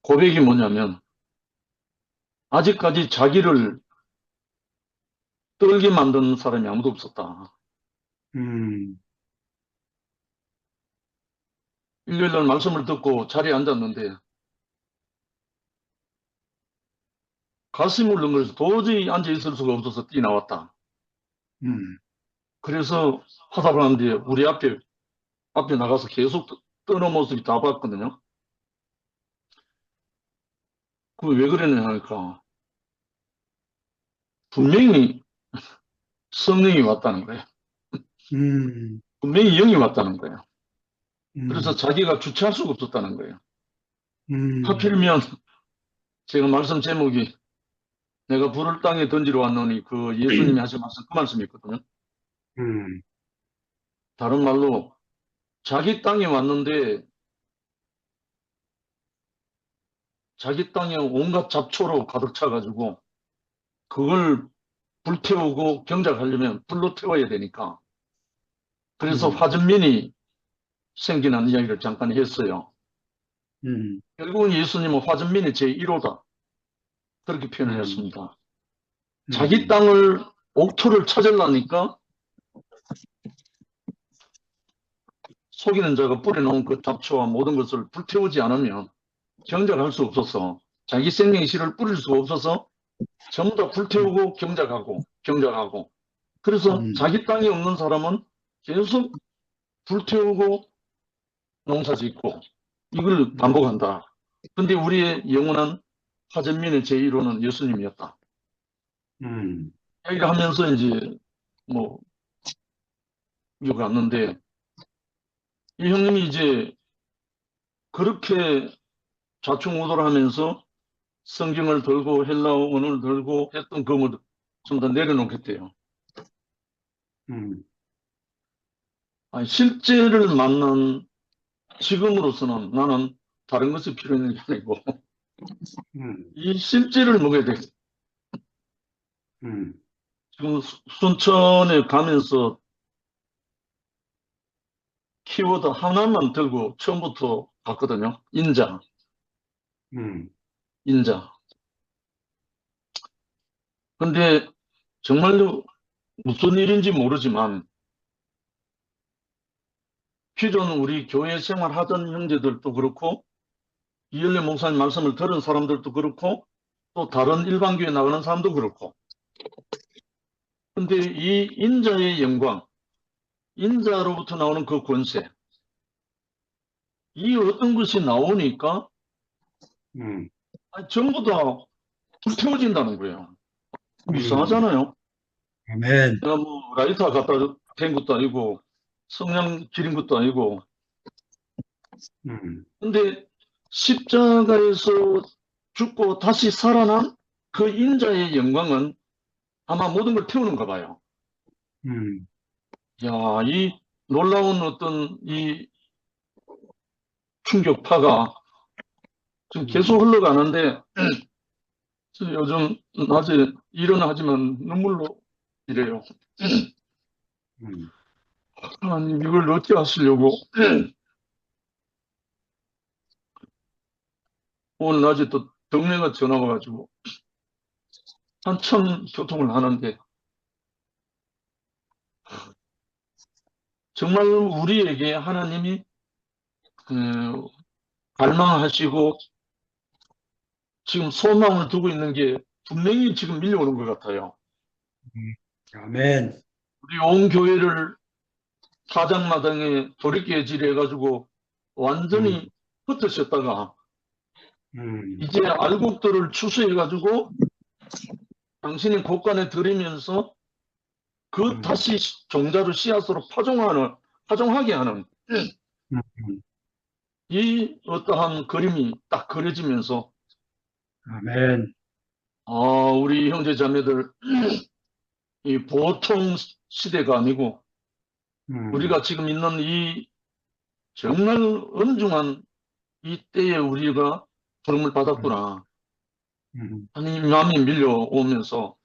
고백이 뭐냐면 아직까지 자기를 떨게 만든 사람이 아무도 없었다. 일요일 날 말씀을 듣고 자리에 앉았는데 가슴이 울렁거려서 도저히 앉아있을 수가 없어서 뛰어나왔다. 그래서 화답을 하는데 우리 앞에 나가서 계속 떠는 모습이 다 봤거든요. 그 왜 그러냐 하니까 분명히 성령이 왔다는 거예요. 분명히 영이 왔다는 거예요. 그래서 자기가 주체할 수가 없었다는 거예요. 하필이면 제가 말씀 제목이 내가 불을 땅에 던지러 왔노니 그 예수님이 하신 말씀 그 말씀이 있거든요. 다른 말로 자기 땅에 왔는데 자기 땅에 온갖 잡초로 가득 차가지고 그걸 불태우고 경작하려면 불로 태워야 되니까 그래서 화전민이 생기는 이야기를 잠깐 했어요. 결국은 예수님은 화전민의 제1호다. 그렇게 표현을 했습니다. 자기 땅을 옥토를 찾으려니까 속이는 자가 뿌려놓은 그 잡초와 모든 것을 불태우지 않으면 경작할 수 없어서 자기 생명의 씨를 뿌릴 수가 없어서 전부 다 불태우고 경작하고 그래서 자기 땅이 없는 사람은 계속 불태우고 농사 짓고 이걸 반복한다. 근데 우리의 영원한 화전민의 제1호는 예수님이었다. 얘기를 하면서 이제 뭐 여기 왔는데 이 형님이 이제 그렇게 좌충우돌 하면서 성경을 들고 헬라어 언어를 들고 했던 그걸 전부 다 내려놓겠대요. 아니, 실제를 만난 지금으로서는 나는 다른 것이 필요 있는 게 아니고 이 실제를 먹어야 돼. 지금 순천에 가면서 키워드 하나만 들고 처음부터 갔거든요. 인자. 근데 정말로 무슨 일인지 모르지만 기존 우리 교회 생활하던 형제들도 그렇고 이열래 목사님 말씀을 들은 사람들도 그렇고 또 다른 일반 교회 나가는 사람도 그렇고 근데 이 인자의 영광, 인자로부터 나오는 그 권세 이 어떤 것이 나오니까 전부 다 불태워진다는 거예요. 이상하잖아요. 아멘. 내가 뭐 라이터 갖다 댄 것도 아니고 성냥 기린 것도 아니고 근데 십자가에서 죽고 다시 살아난 그 인자의 영광은 아마 모든 걸 태우는가 봐요. 야, 이 놀라운 어떤 이 충격파가 지금 계속 흘러가는데 요즘 낮에 일어나지만 눈물로 이래요. 하나님 이걸 어떻게 하시려고 오늘 낮에 또 동네가 전화 와가지고 한참 교통을 하는데 정말 우리에게 하나님이 갈망하시고 지금 소망을 두고 있는 게 분명히 지금 밀려오는 것 같아요. 아멘. 우리 온 교회를 사장마당에 돌이켜질 해가지고 완전히 흩어졌다가 이제 알곡들을 추수해가지고 당신의 곳간에 들이면서 그 다시 종자로 씨앗으로 파종하게 하는 이 어떠한 그림이 딱 그려지면서 아멘. 우리 형제 자매들 이 보통 시대가 아니고 우리가 지금 있는 이 정말 엄중한 이 때에 우리가 부름을 받았구나 하는 마음이 밀려오면서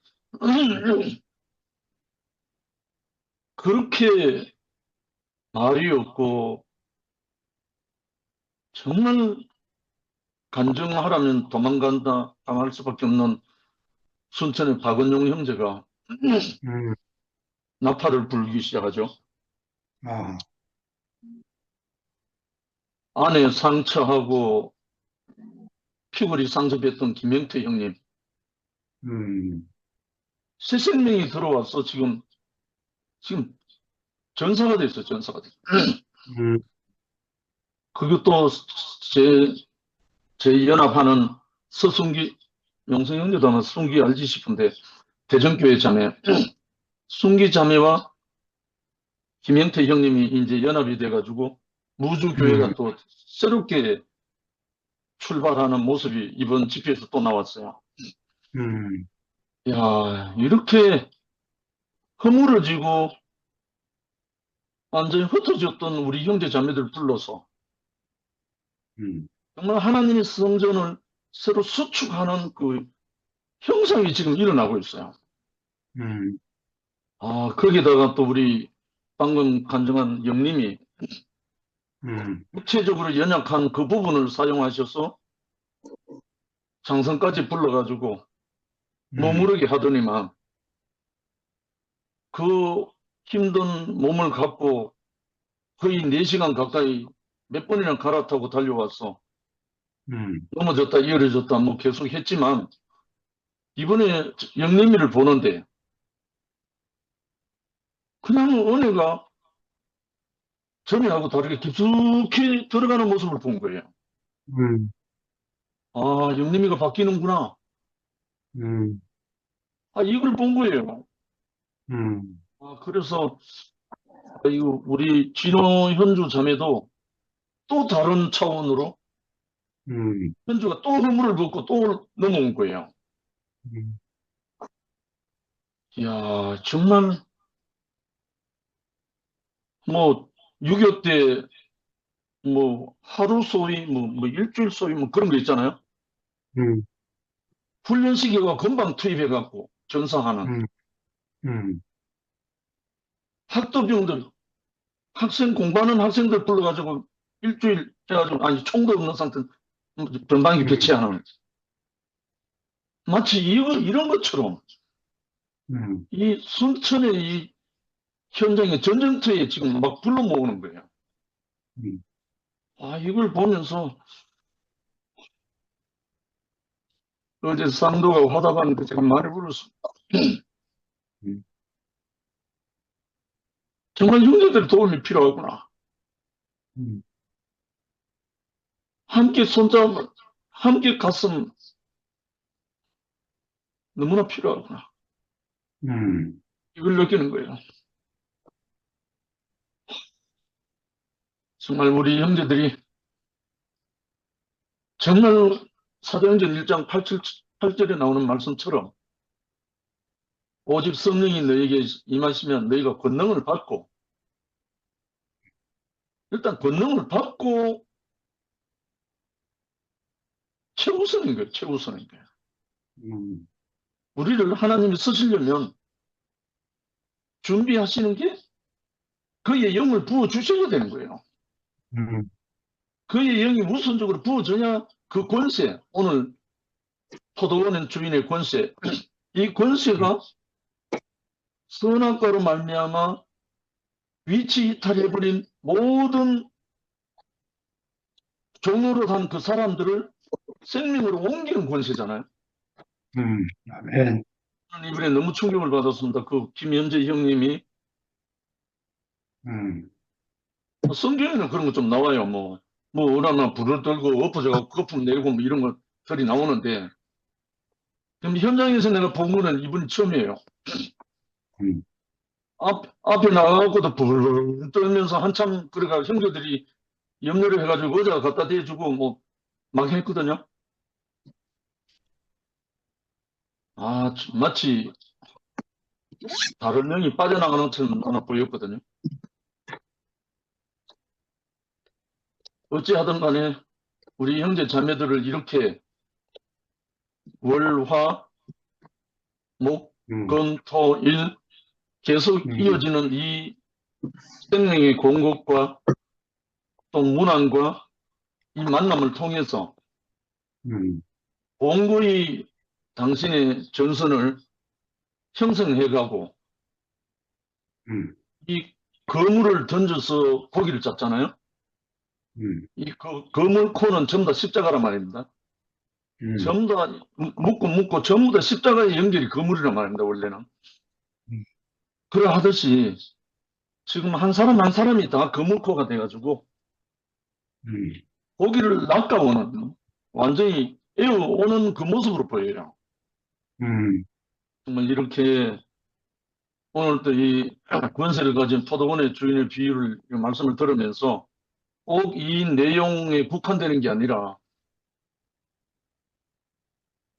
그렇게 말이 없고 정말 간증하라면 도망간다 당할 수밖에 없는 순천의 박은용 형제가 나팔을 불기 시작하죠. 아, 안에 상처하고 피골이 상접했던 김영태 형님 새 생명이 들어와서 지금 전사가 됐어요. 전사가 됐어요. 그것도 제 연합하는 서순기 영성 형제도 아마 순기 알지 싶은데 대전교회 자매 순기 자매와 김영태 형님이 이제 연합이 돼가지고 무주교회가 또 새롭게 출발하는 모습이 이번 집회에서 또 나왔어요. 야, 이렇게 허물어지고 완전히 흩어졌던 우리 형제 자매들 불러서 정말 하나님의 성전을 새로 수축하는 그 형상이 지금 일어나고 있어요. 거기다가 또 우리 방금 간증한 영님이 구체적으로 연약한 그 부분을 사용하셔서 장성까지 불러가지고 머무르게 하더니만 그 힘든 몸을 갖고 거의 4시간 가까이 몇 번이나 갈아타고 달려와서 넘어졌다 이어졌다 뭐 계속 했지만 이번에 영림이를 보는데 그냥 은혜가 전에하고 다르게 깊숙이 들어가는 모습을 본 거예요. 영림이가 바뀌는구나. 이걸 본 거예요. 그래서 이거 우리 진호 현주 자매도 또 다른 차원으로 현주가 또 허물을 벗고 또 넘어온 거예요. 이야, 정말 뭐 6.25 때 뭐 하루 소위 뭐 일주일 소위 뭐 그런 거 있잖아요. 훈련 시기가 금방 투입해 갖고 전사하는 학도병들 공부하는 학생들 불러가지고 일주일 해가지고 총도 없는 상태 전방위 배치하는 마치 이런 것처럼 이 순천의 이 현장의 전쟁터에 지금 막 불러 모으는 거예요. 이걸 보면서 어제 쌍도가 화답하는데 제가 말을 불었습니다. 정말 형제들 도움이 필요하구나. 함께 손잡아, 함께 가슴 너무나 필요하구나. 이걸 느끼는 거예요. 정말 우리 형제들이 정말 사도행전 1장 8절에 나오는 말씀처럼 오직 성령이 너에게 임하시면 너희가 권능을 받고 일단 권능을 받고 최우선인 거예요. 최우선인 거예요. 우리를 하나님이 쓰시려면 준비하시는 게 그의 영을 부어주셔야 되는 거예요. 그의 영이 우선적으로 부어져야 그 권세, 오늘 포도원의 주인의 권세, 이 권세가 선악과로 말미암아 위치 이탈해버린 모든 종로로 산 그 사람들을 생명으로 옮기는 권세잖아요. 아멘. 저는 이번에 너무 충격을 받았습니다. 그 김현재 형님이 음, 성경에는 그런 거 좀 나와요. 뭐 얼마나 불을 들고 엎어져서 거품 내고 뭐 이런 것들이 나오는데, 그럼 현장에서 내가 본 거는 이분이 처음이에요. 음, 앞에 나가고도 불 떨면서 한참 그래가 형제들이 염려를 해가지고 의자 갖다 대주고 뭐 막 했거든요. 마치 다른 영이 빠져나가는 것처럼 하나 보였거든요. 어찌하든 간에 우리 형제 자매들을 이렇게 월, 화, 목, 음, 금, 토, 일 계속 이어지는 이 생명의 공급과 또 문안과 이 만남을 통해서 공고히 당신의 전선을 형성해가고 이 거물을 던져서 고기를 잡잖아요. 이 거물코는 전부 다 십자가란 말입니다. 전부 다 묶고 전부 다 십자가의 연결이 거물이란 말입니다. 원래는. 그러하듯이 지금 한 사람 한 사람이 다 거물코가 돼가지고 고기를 낚아오는, 완전히 에어오는 그 모습으로 보여요. 정말 이렇게 오늘 또 이 권세를 가진 포도원의 주인의 비유를, 이 말씀을 들으면서 꼭 이 내용에 국한되는 게 아니라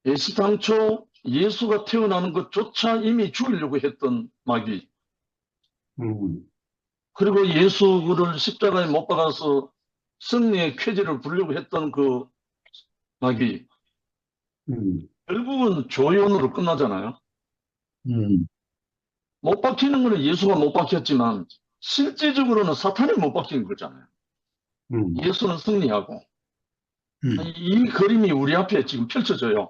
애시당초 예수가 태어나는 것조차 이미 죽이려고 했던 마귀, 그리고 예수를 십자가에 못 박아서 승리의 쾌제를 부르려고 했던 그 마귀, 결국은 조연으로 끝나잖아요. 못 박히는 거는 예수가 못 박혔지만 실제적으로는 사탄이 못 박힌 거잖아요. 예수는 승리하고. 이 그림이 우리 앞에 지금 펼쳐져요.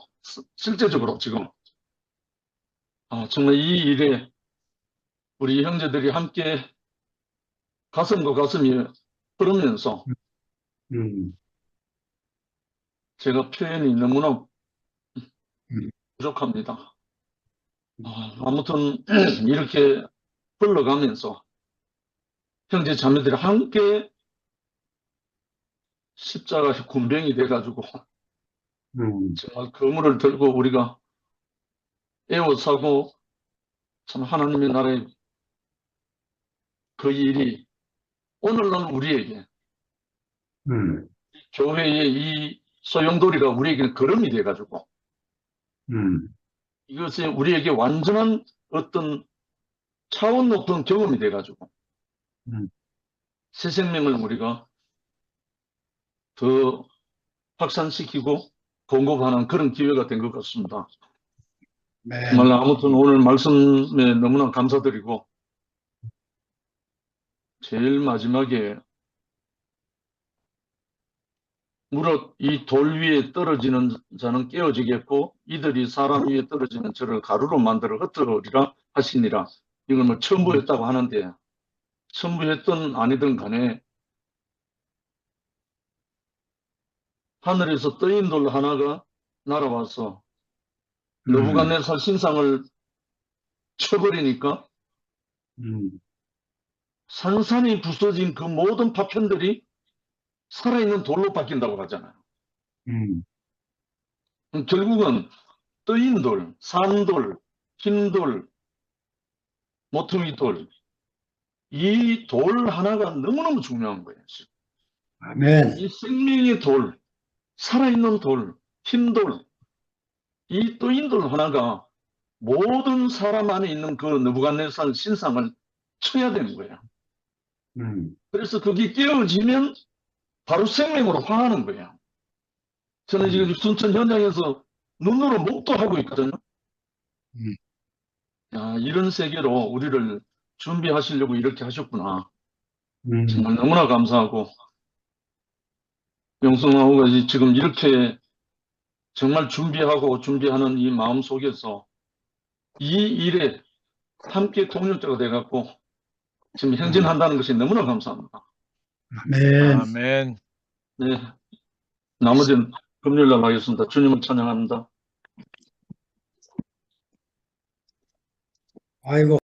실제적으로 지금. 정말 이 일에 우리 형제들이 함께 가슴과 가슴이 흐르면서 제가 표현이 너무나 부족합니다. 아무튼 이렇게 흘러가면서 형제 자매들이 함께 십자가 군병이 돼가지고 정말 그물을 들고 우리가 에워싸고 참 하나님의 나라의 그 일이 오늘날 우리에게 교회의 이 소용돌이가 우리에게 걸음이 돼가지고 이것이 우리에게 완전한 어떤 차원 높은 경험이 돼가지고 새 생명을 우리가 더 확산시키고 공급하는 그런 기회가 된 것 같습니다. 정말 아무튼 오늘 말씀에 너무나 감사드리고, 제일 마지막에 무릇 이 돌 위에 떨어지는 자는 깨어지겠고 이들이 사람 위에 떨어지는 저를 가루로 만들어 흩어리라 하시니라. 이걸 뭐 첨부했다고 하는데, 첨부했든 아니든 간에 하늘에서 떠인 돌 하나가 날아와서 느부갓네살 신상을 쳐버리니까 산산이 부서진 그 모든 파편들이 살아있는 돌로 바뀐다고 하잖아요. 결국은 떠인 돌, 산돌, 흰돌, 모퉁이 돌, 이 돌 하나가 너무너무 중요한 거예요. 아멘. 이 생명의 돌, 살아있는 돌, 흰돌, 이 떠인 돌 하나가 모든 사람 안에 있는 그 느부갓네살 신상을 쳐야 되는 거예요. 그래서 그게 깨어지면 바로 생명으로 화하는 거예요. 저는 지금 순천 현장에서 눈으로 목도하고 있거든요. 이런 세계로 우리를 준비하시려고 이렇게 하셨구나. 정말 너무나 감사하고, 영성아우가 지금 이렇게 정말 준비하는 이 마음 속에서 이 일에 함께 동력자가 돼갖고 지금 행진한다는 것이 너무나 감사합니다. 아멘. 아멘. 네, 나머지는 금요일 날 하겠습니다. 주님을 찬양합니다. 아이고.